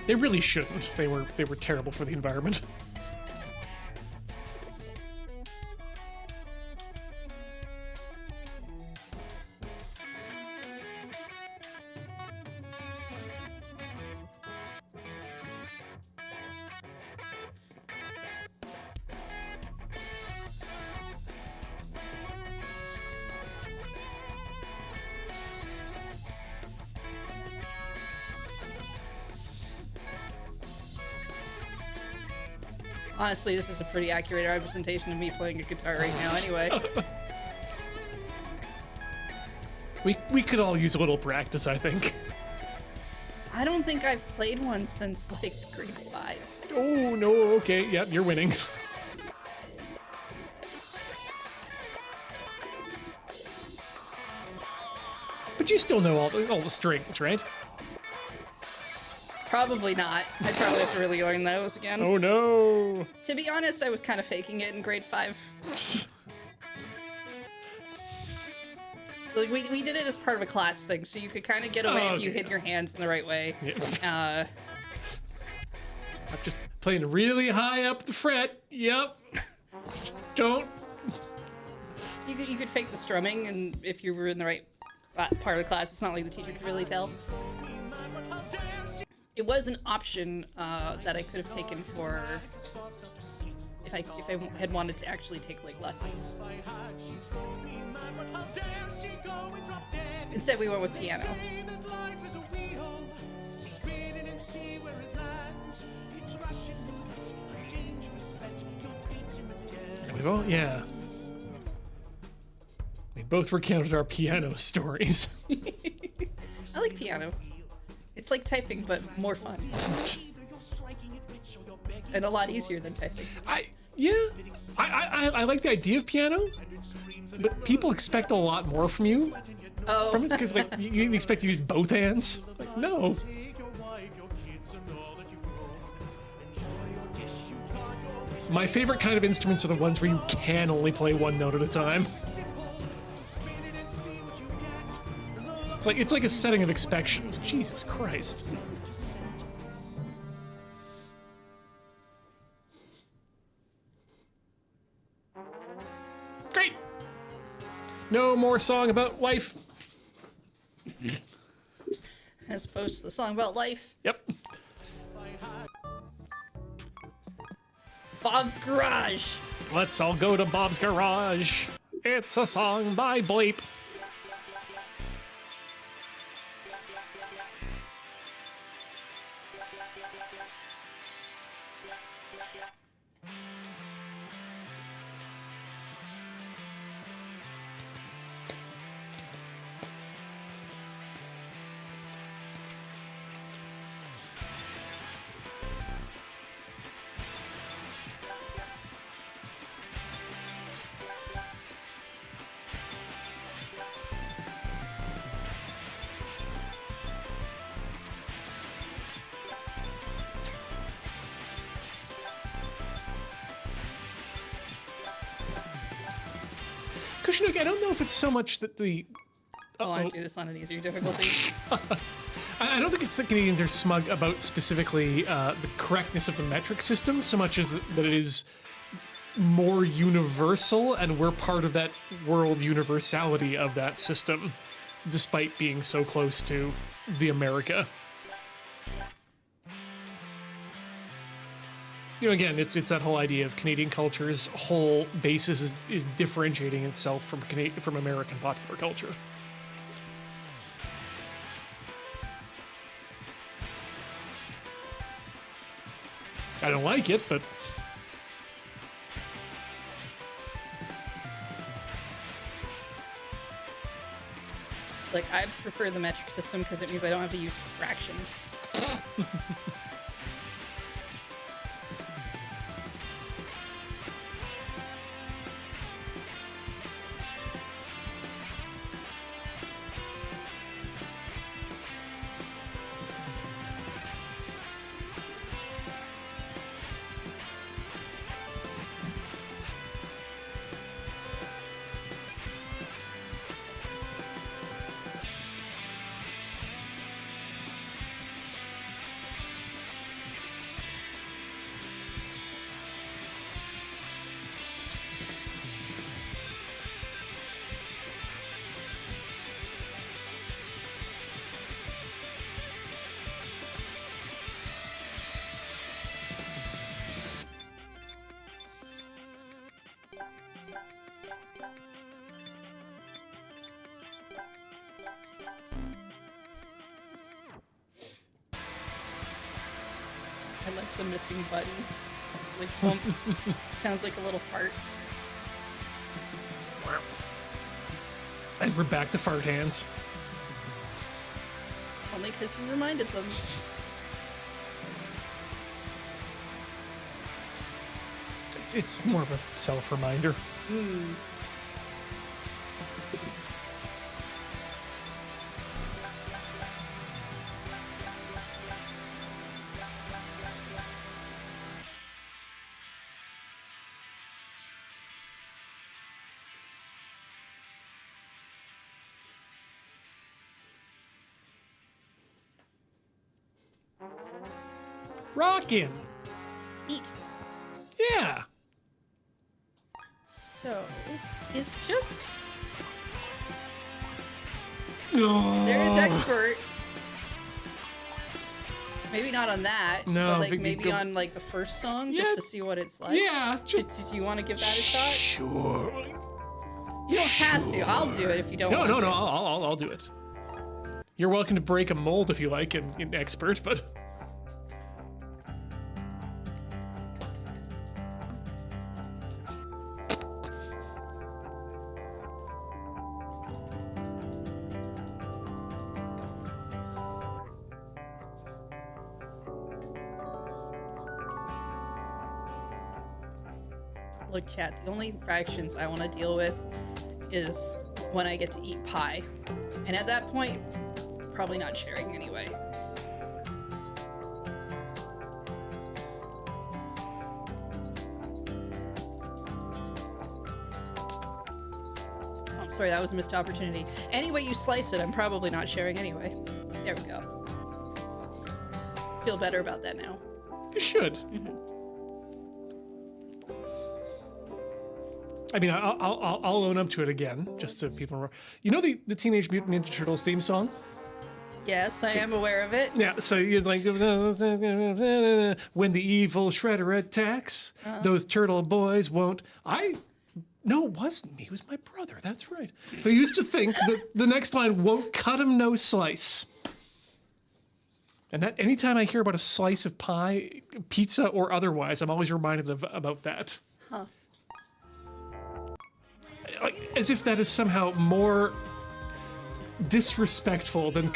They really shouldn't. They were terrible for the environment. Honestly, this is a pretty accurate representation of me playing a guitar right now anyway. We could all use a little practice, I think. I don't think I've played one since, like, grade 5. Oh no, okay, yep, you're winning. But you still know all the strings, right? Probably not. I'd probably have to really learn those again. Oh no. To be honest, I was kind of faking it in grade 5. Like, we did it as part of a class thing, so you could kind of get away if you okay. hid your hands in the right way. Yeah. I'm just playing really high up the fret. Yep. Don't. You could fake the strumming, and if you were in the right part of the class, it's not like the teacher could really tell. It was an option that I could have taken for if I had wanted to actually take like lessons. Instead, we went with piano. Well, yeah. We both recounted our piano stories. I like piano. It's like typing, but more fun. And a lot easier than typing. I like the idea of piano, but people expect a lot more from you Oh, from it because like you expect to use both hands. Like, no. My favorite kind of instruments are the ones where you can only play one note at a time. It's like a setting of expectations. Jesus Christ. Great. No more song about life. as opposed to the song about life. Yep. Bob's Garage. Let's all go to Bob's Garage. It's a song by Bleep. Kushnook, I don't know if it's so much that the... I want to do this on an easier difficulty. I don't think it's that Canadians are smug about specifically the correctness of the metric system, so much as that it is more universal, and we're part of that world universality of that system, despite being so close to the America. You know, again, it's that whole idea of Canadian culture's whole basis is differentiating itself from American popular culture. I don't like it, but Like, I prefer the metric system because it means I don't have to use fractions. I like the missing button. It's like bump. Sounds like a little fart. and we're back to fart hands. Only because you reminded them. It's more of a self-reminder. Rockin'. Eat. Yeah. So, it's just... Oh. There is expert. Maybe not on that, No, but like but maybe go- on like the first song, Yeah. just to see what it's like. Yeah, just Do you want to give that a shot? sure. You don't have to. I'll do it if you don't No, want no, to. no. I'll do it. You're welcome to break a mold if you like, in expert, but Look, chat, the only fractions I want to deal with is when I get to eat pie. And at that point, probably not sharing anyway. Oh, I'm sorry, that was a missed opportunity. Any way you slice it, I'm probably not sharing anyway. There we go. Feel better about that now. you should. I mean, I'll own up to it again, just so people remember. You know the Teenage Mutant Ninja Turtles theme song? Yes, I am aware of it. Yeah, so you're like, when the evil Shredder attacks, those turtle boys won't. No, it wasn't me. It was my brother. That's right. Who used to think that the next line won't cut him no slice. And that anytime I hear about a slice of pie, pizza or otherwise, I'm always reminded about that. Huh. Like, as if that is somehow more disrespectful than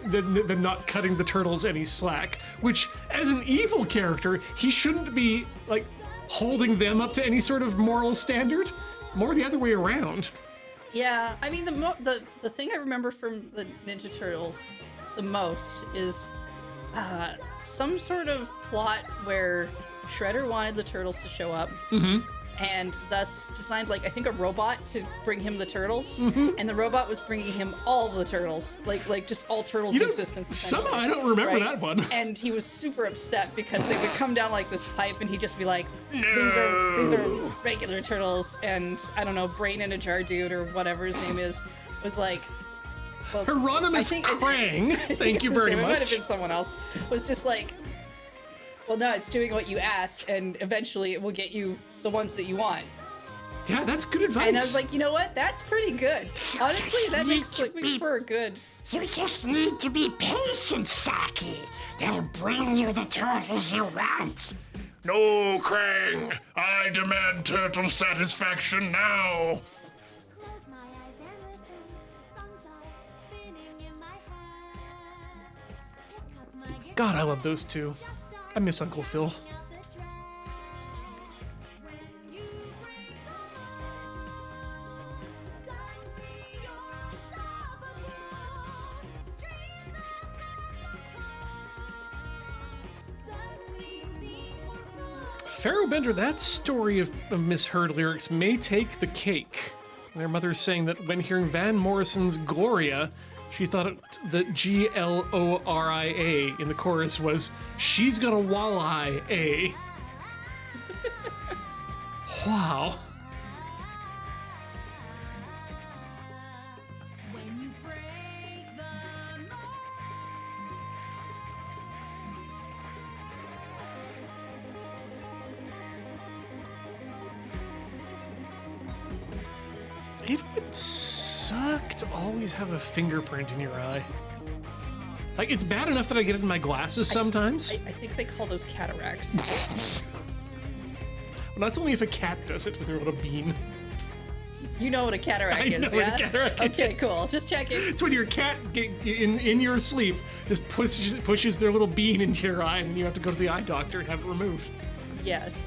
than not cutting the turtles any slack. Which, as an evil character, he shouldn't be like holding them up to any sort of moral standard. More the other way around. Yeah, I mean the thing I remember from the Ninja Turtles the most is some sort of plot where Shredder wanted the turtles to show up, and thus designed like I think a robot to bring him the turtles, and the robot was bringing him all the turtles, like just all turtles in existence. Somehow essentially, I don't remember right? that one. And he was super upset because they would come down like this pipe, and he'd just be like, "These are regular turtles," and I don't know, Brain in a Jar Dude or whatever his name is, was like. Well, Hieronymus Krang, thank you very It might have much. been someone else. Was just like, well, no, it's doing what you asked, and eventually it will get you the ones that you want. Yeah, that's good advice. And I was like, you know what? That's pretty good. Honestly, that makes for a good. You just need to be patient, Saki. They'll bring you the turtles you want. No, Krang. I demand turtle satisfaction now. Close my eyes and listen. Songs are spinning in my head. Pick up my guitar. God, I love those two. Just start I miss Uncle Phil. out the track. When you break the mold, suddenly you're unstoppable. Dreams that never come suddenly seem more real. Pharaoh Bender, that story of misheard lyrics may take the cake. Their mother is saying that when hearing Van Morrison's Gloria, she thought the Gloria in the chorus was, she's got a walleye, eh? Wow. When you break the mold. It would suck to always have a fingerprint in your eye. Like, it's bad enough that I get it in my glasses sometimes. I think they call those cataracts. Well, that's only if a cat does it with their little bean. You know what a cataract I is, know what a yeah? cataract Okay, is. cool. Just checking. It's when your cat, in your sleep, just pushes their little bean into your eye, and you have to go to the eye doctor and have it removed. Yes.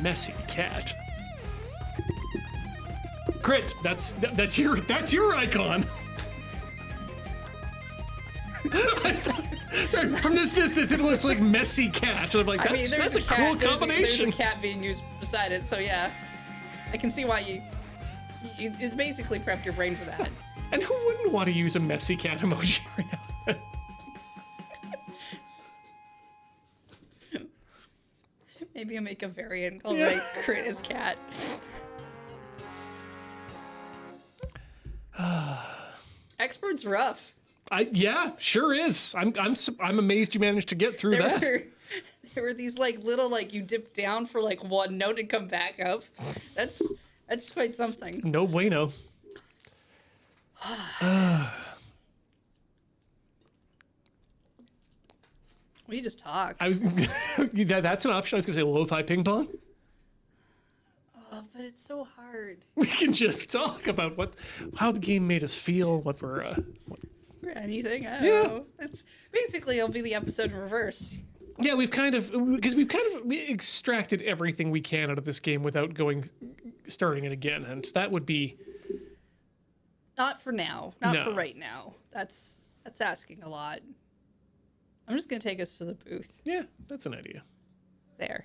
Messy cat. Crit. That's your icon. Sorry, from this distance, it looks like messy cat. So I'm like, that's a cool combination. There's a cat being used beside it, so yeah. I can see why you it's basically prepped your brain for that. And who wouldn't want to use a messy cat emoji right now? Maybe I'll make a variant. I'll write Crit as cat. Expert's rough. Yeah, sure is. I'm amazed you managed to get through that. There were these like little you dip down for like one note and come back up. That's quite something. No bueno. We just talk. Yeah, that's an option. I was gonna say lo-fi ping pong. Oh, but it's so hard. We can just talk about how the game made us feel, what we're Or anything. I don't Yeah. know. It's basically it'll be the episode in reverse. Yeah, we've extracted everything we can out of this game without starting it again, and that would be Not for now. Not No. for right now. That's asking a lot. I'm just gonna take us to the booth. yeah, that's an idea. There.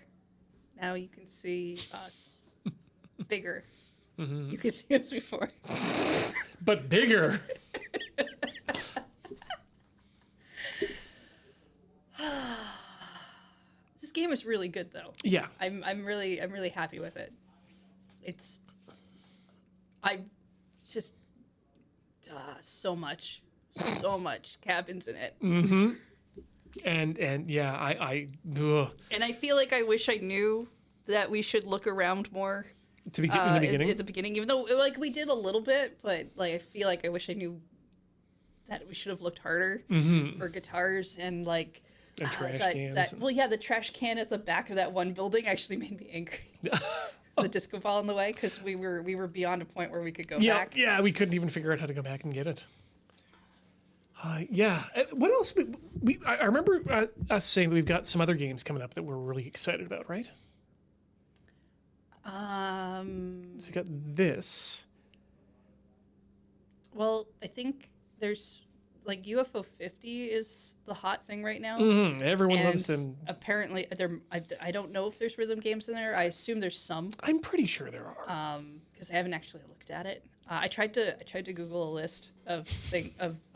Now you can see us. Bigger. You can see us before. But bigger. This game is really good though. Yeah. I'm really happy with it. I just so much cabins in it. And yeah, ugh. And I feel like I wish I knew that we should look around more In the beginning. At the beginning, even though we did a little bit, but I feel like I wish I knew that we should have looked harder for guitars and And trash cans. the trash can at the back of that one building actually made me angry. The disco ball in the way because we were beyond a point where we could go back. Yeah, we couldn't even figure out how to go back and get it. What else? I remember us saying that we've got some other games coming up that we're really excited about, right? So we got this. Well, I think there's like UFO 50 is the hot thing right now. Everyone And loves them. apparently, I don't know if there's rhythm games in there. I assume there's some, I'm pretty sure there are. because I haven't actually looked at it. I tried to Google a list of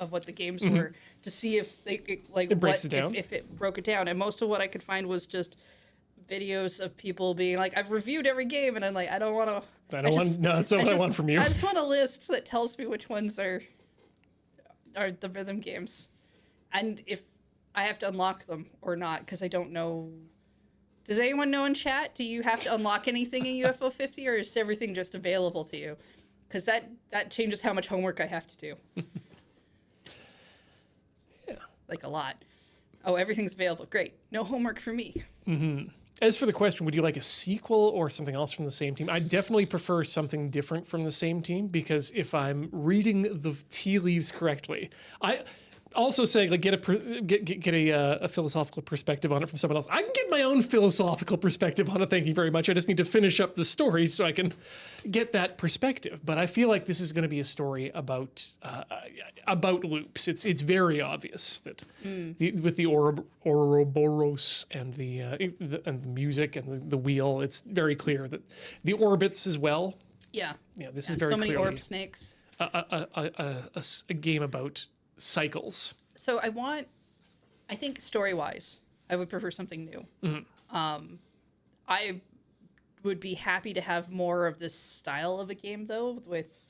what the games were to see if It breaks it down? if it broke it down, and most of what I could find was just videos of people being like, I've reviewed every game, and I'm like, I don't want to. No, that's not what I want from you. I just want a list that tells me which ones are the rhythm games, and if I have to unlock them or not, because I don't know. Does anyone know in chat? Do you have to unlock anything in UFO 50, or is everything just available to you? Because that changes how much homework I have to do. Yeah. Like a lot. Oh, everything's available. Great. No homework for me. As for the question, would you like a sequel or something else from the same team? I definitely prefer something different from the same team, because if I'm reading the tea leaves correctly, I also say like get a philosophical perspective on it from someone else. I can get my own philosophical perspective on it. Thank you very much. I just need to finish up the story so I can get that perspective. But I feel like this is going to be a story about loops. It's very obvious that with the Ouroboros and the music and the wheel, it's very clear that the orbits as well. Yeah. Yeah, this is very so many clearly orb snakes. a game about cycles. So I think story-wise, I would prefer something new. I would be happy to have more of this style of a game, though, with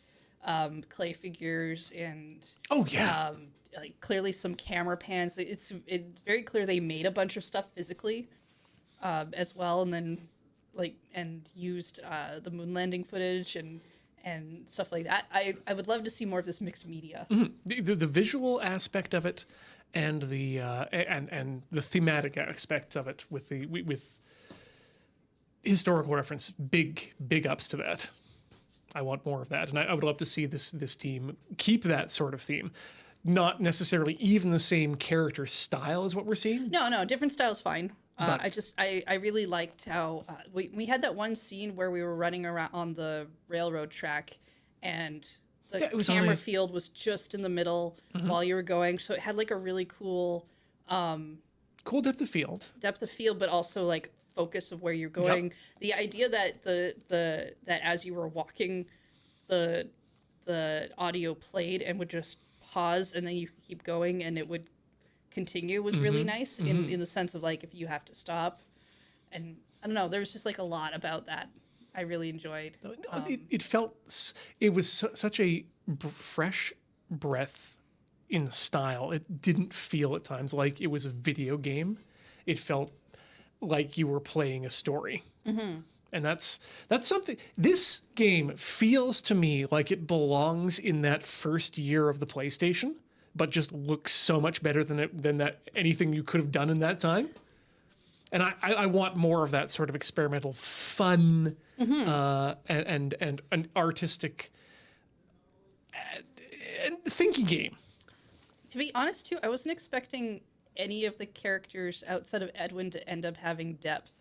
clay figures and Oh yeah. like clearly some camera pans. It's very clear they made a bunch of stuff physically as well, and then and used the moon landing footage and stuff like that. I would love to see more of this mixed media. The visual aspect of it, and the and the thematic aspect of it with historical reference. Big ups to that. I want more of that, and I would love to see this team keep that sort of theme. Not necessarily even the same character style as what we're seeing. No, different style's fine. But- I really liked how we had that one scene where we were running around on the railroad track, and the That was camera only- field was just in the middle while you were going, so it had like a really cool Cool depth of field. depth of field, but also like focus of where you're going. The idea that that as you were walking, the audio played and would just pause, and then you could keep going, and it would continue was really nice in the sense of like if you have to stop, and I don't know, there was just like a lot about that I really enjoyed. It felt it was such a fresh breath in the style. It didn't feel at times like it was a video game. It felt like you were playing a story. And that's something. This game feels to me like it belongs in that first year of the PlayStation, but just looks so much better than that anything you could have done in that time. And I want more of that sort of experimental fun and artistic and thinky game. To be honest, too, I wasn't expecting any of the characters outside of Edwin to end up having depth.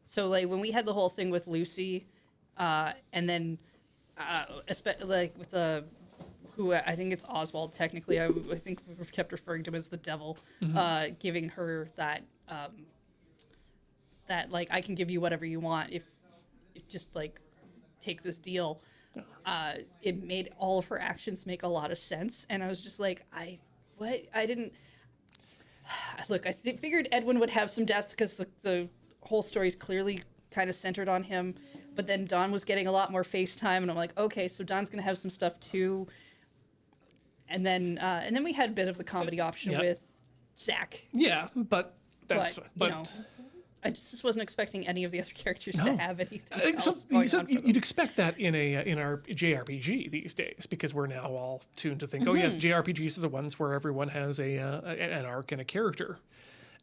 So, like, when we had the whole thing with Lucy, and then, like, with who I think it's Oswald, technically, I think we've kept referring to him as the devil, giving her that, like, I can give you whatever you want if just, like, take this deal. It made all of her actions make a lot of sense, and I was just like, I didn't. Look, I figured Edwin would have some depth because the whole story is clearly kind of centered on him, but then Dawn was getting a lot more FaceTime, and I'm like, okay, so Dawn's gonna have some stuff too. And then we had a bit of the comedy option with Zach. Yeah, but that's fine. You know, I just wasn't expecting any of the other characters to have anything I think else going on for them. you'd expect that in our JRPG these days, because we're now all tuned to think, oh yes, JRPGs are the ones where everyone has an arc and a character,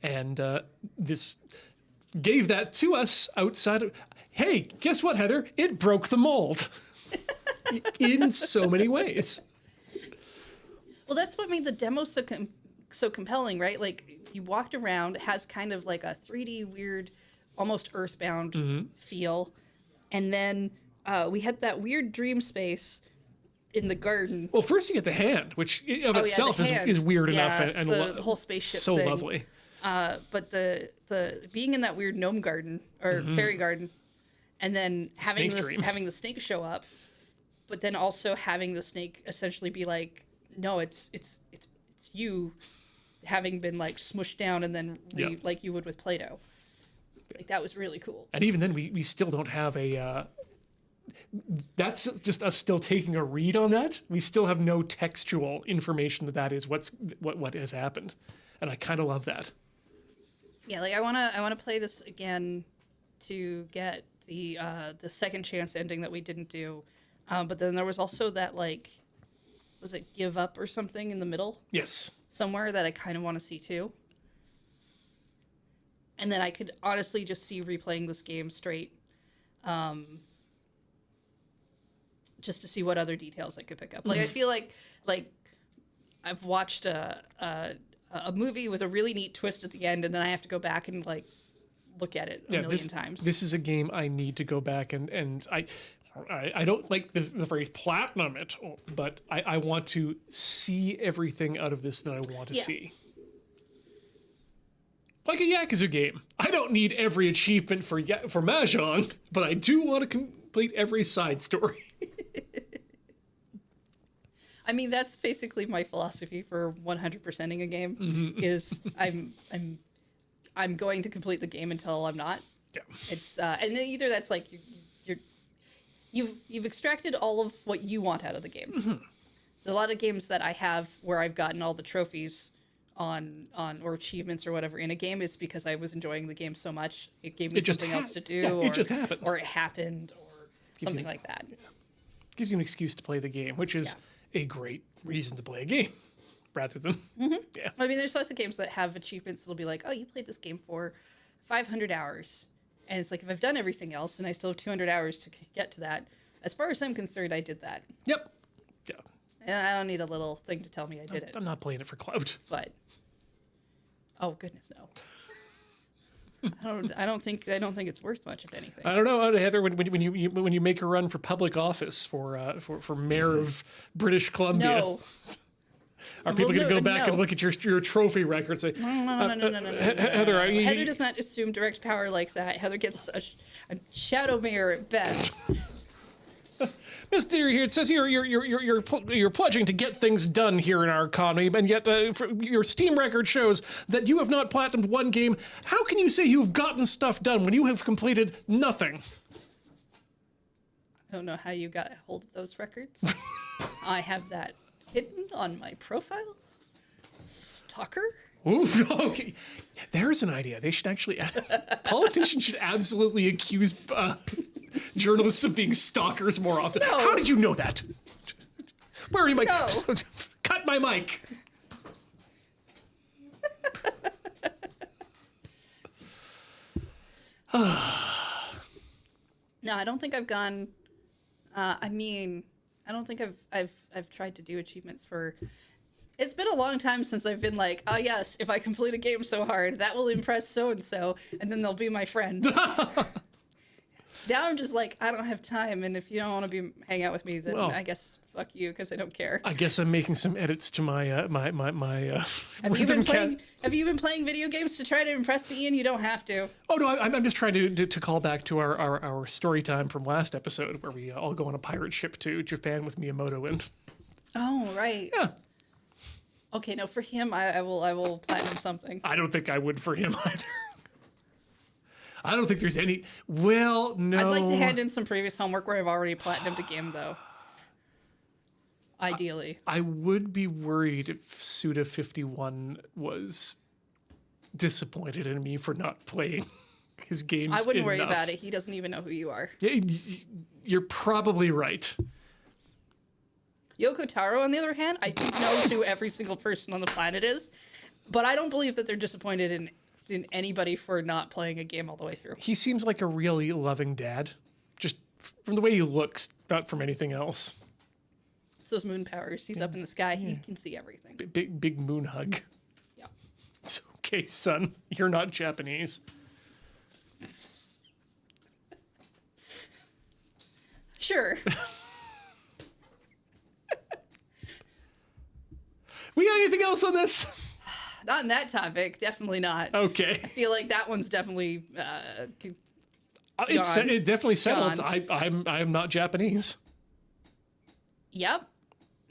and this gave that to us outside of. Hey, guess what, Heather? It broke the mold in so many ways. Well, that's what made the demo so compelling, right? Like, you walked around, it has kind of like a 3D weird, almost Earthbound feel, and then we had that weird dream space, in the garden. Well, first you get the hand, which of itself the hand. is weird enough and the whole spaceship so thing. lovely. But the being in that weird gnome garden or fairy garden, and then having having the snake show up, but then also having the snake essentially be like, no, it's you, having been like smushed down and then like you would with Play-Doh. Like that was really cool. And even then, we still don't have a. That's just us still taking a read on that. We still have no textual information that is what has happened, and I kind of love that. Yeah, like I wanna play this again to get the second chance ending that we didn't do, but then there was also that like, was it Give Up or something in the middle? Yes. Somewhere that I kind of want to see too. And then I could honestly just see replaying this game straight, just to see what other details I could pick up. Like I feel like I've watched a movie with a really neat twist at the end, and then I have to go back and like look at it a million times. This is a game I need to go back and I don't like the phrase platinum it, but I want to see everything out of this that I want to see. Like a Yakuza game. I don't need every achievement for Mahjong, but I do want to complete every side story. I mean, that's basically my philosophy for 100%ing a game. Is I'm going to complete the game until I'm not. Yeah. It's and either that's like you've extracted all of what you want out of the game. There's a lot of games that I have where I've gotten all the trophies on or achievements or whatever in a game is because I was enjoying the game so much it gave me something else to do. Yeah, it just happened. Or it happened or something like that. Yeah. Gives you an excuse to play the game, which is a great reason to play a game rather than I mean, there's lots of games that have achievements that'll be like, oh, you played this game for 500 hours. And it's like, if I've done everything else and I still have 200 hours to get to that, as far as I'm concerned, I did that. Yep. Yeah. And I don't need a little thing to tell me I did it. I'm not playing it for clout. But oh goodness, no. I don't think it's worth much, if anything. I don't know, Heather. When you make a run for public office for mayor of British Columbia, No. Are people going to go back and look at your trophy record and say, No. Heather, Heather does not assume direct power like that. Heather gets a shadow mayor at best. Mr. Here, it says here you're pledging to get things done here in our economy, and yet your Steam record shows that you have not platinumed one game. How can you say you've gotten stuff done when you have completed nothing? I don't know how you got a hold of those records. I have that hidden on my profile. Stalker? Ooh, okay. There's an idea. They should actually, politicians should absolutely accuse journalists of being stalkers more often. No. How did you know that? Where are you, Mike? No. Cut my mic. No, I don't think I've gone. I mean, I don't think I've tried to do achievements for. It's been a long time since I've been like, oh yes, if I complete a game so hard, that will impress so and so, and then they'll be my friend. Now I'm just like, I don't have time, and if you don't want to be hang out with me, then I guess fuck you, because I don't care. I guess I'm making some edits to my Have you been playing video games to try to impress me, Ian? You don't have to. Oh no, I'm just trying to call back to our story time from last episode where we all go on a pirate ship to Japan with Miyamoto and. Oh right. Yeah. Okay, no, for him, I will platinum something. I don't think I would for him either. I don't think there's any. Well, no. I'd like to hand in some previous homework where I've already platinumed a game, though. Ideally. I would be worried if Suda51 was disappointed in me for not playing his games. I wouldn't worry enough. about it. He doesn't even know who you are. You're probably right. Yoko Taro, on the other hand, I think knows who every single person on the planet is, but I don't believe that they're disappointed in anybody for not playing a game all the way through. He seems like a really loving dad, just from the way he looks, not from anything else. It's those moon powers. He's up in the sky. He can see everything. Big moon hug. Yeah. It's okay, son. You're not Japanese. Sure. We got anything else on this? Not on that topic. Definitely not. Okay. I feel like that one's definitely It's gone. it definitely settled. Gone. I'm not Japanese. Yep.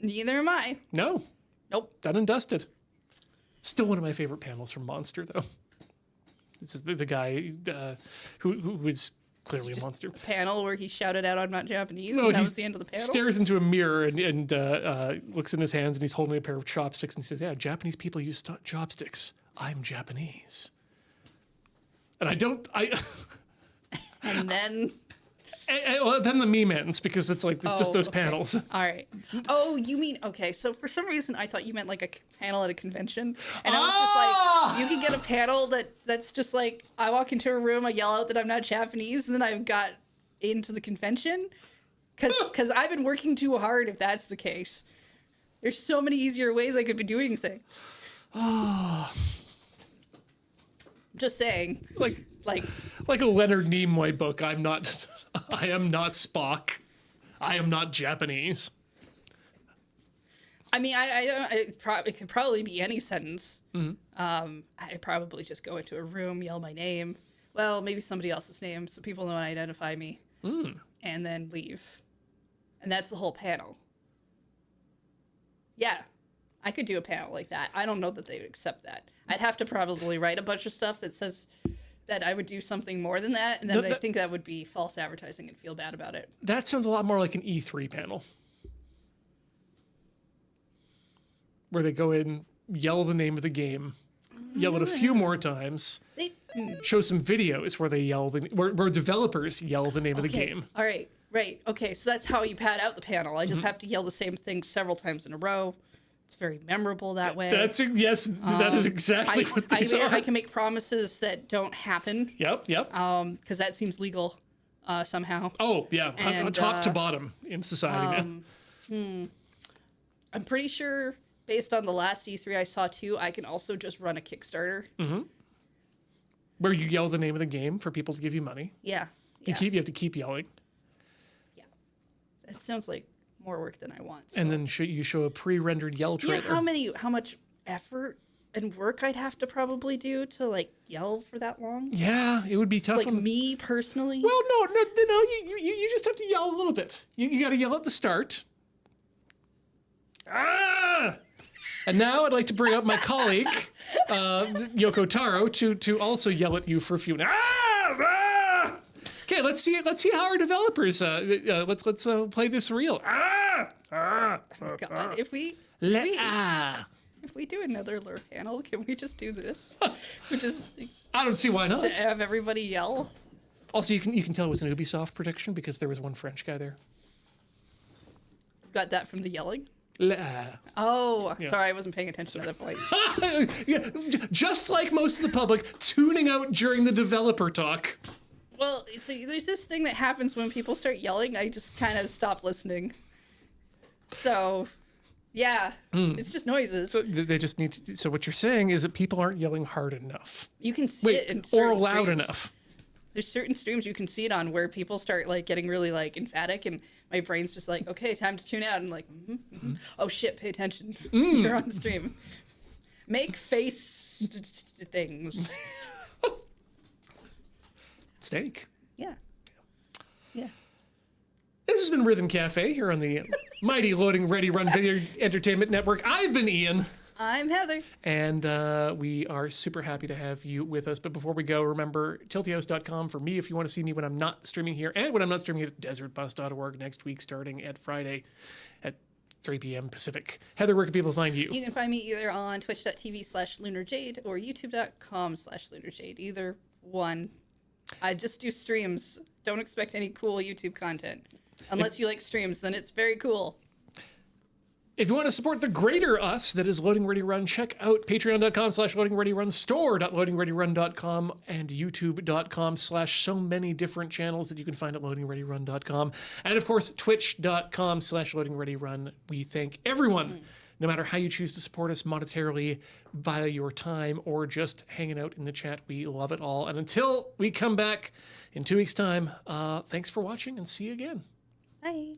Neither am I. No. Nope. Done and dusted. Still one of my favorite panels from Monster, though. This is the guy who is clearly a monster. A panel where he shouted out, "I'm not Japanese," No, and that he was the end of the panel. stares into a mirror and looks in his hands, and he's holding a pair of chopsticks, and he says, "Yeah, Japanese people use chopsticks. I'm Japanese." And And then, well, then the meme ends because it's like it's just those okay. panels. All right. Oh, you mean okay? So for some reason, I thought you meant like a panel at a convention, and I was just like, you can get a panel that's just like I walk into a room, I yell out that I'm not Japanese, and then I've got into the convention, because I've been working too hard. If that's the case, there's so many easier ways I could be doing things. I'm just saying, like. Like a Leonard Nimoy book. I am not Spock. I am not Japanese. I mean, I don't. It could probably be any sentence. I'd probably just go into a room, yell my name. Well, maybe somebody else's name, so people know and identify me, and then leave. And that's the whole panel. Yeah, I could do a panel like that. I don't know that they would accept that. I'd have to probably write a bunch of stuff that says that I would do something more than that, and then I think that would be false advertising and feel bad about it. That sounds a lot more like an E3 panel. Where they go in, yell the name of the game, yell it a few more times, show some videos where they yell, where developers yell the name of the game. All right, right. Okay, so that's how you pad out the panel. I just have to yell the same thing several times in a row. It's very memorable that way. That is exactly what these are. I can make promises that don't happen. Yep. Because that seems legal somehow. Oh, yeah. And, top to bottom in society now. I'm pretty sure, based on the last E3 I saw too, I can also just run a Kickstarter. Where you yell the name of the game for people to give you money. Yeah. You have to keep yelling. Yeah. It sounds like more work than I want. So. And then you show a pre-rendered yell trailer. How much effort and work I'd have to probably do to like yell for that long? Yeah, it would be tough. Like me personally? Well, no, you just have to yell a little bit. You got to yell at the start. Ah! And now I'd like to bring up my colleague, Yoko Taro, to also yell at you for a few. Okay, let's see how our developers. Let's play this real. God, if we do another lure panel, can we just do this? We just I don't see why not. have everybody yell. Also, you can tell it was an Ubisoft production because there was one French guy there. Got that from the yelling. Yeah. Sorry, I wasn't paying attention to that point. Yeah, just like most of the public, tuning out during the developer talk. Well, so there's this thing that happens when people start yelling. I just kind of stop listening. So, yeah, it's just noises. So they just need to. So what you're saying is that people aren't yelling hard enough. You can see it in certain or loud streams. enough. There's certain streams you can see it on where people start like getting really like emphatic, and my brain's just like, okay, time to tune out. And like, oh shit, pay attention. You're on the stream. Make face things. Steak. Yeah. This has been Rhythm Cafe here on the mighty Loading Ready Run Video Entertainment Network. I've been Ian. I'm Heather. And we are super happy to have you with us. But before we go, remember tiltyhouse.com for me if you want to see me when I'm not streaming here and when I'm not streaming at desertbus.org next week starting at Friday at 3 p.m. Pacific. Heather, where can people find you? You can find me either on twitch.tv/lunarjade or youtube.com/lunarjade. Either one. I just do streams. Don't expect any cool YouTube content. Unless you like streams, then it's very cool. If you want to support the greater us that is Loading Ready Run, check out patreon.com/loadingreadyrun, store.loadingreadyrun.com, and youtube.com/so many different channels that you can find at loadingreadyrun.com. And of course, twitch.com/loadingreadyrun. We thank everyone, no matter how you choose to support us monetarily via your time or just hanging out in the chat. We love it all. And until we come back in 2 weeks' time, thanks for watching and see you again. Bye.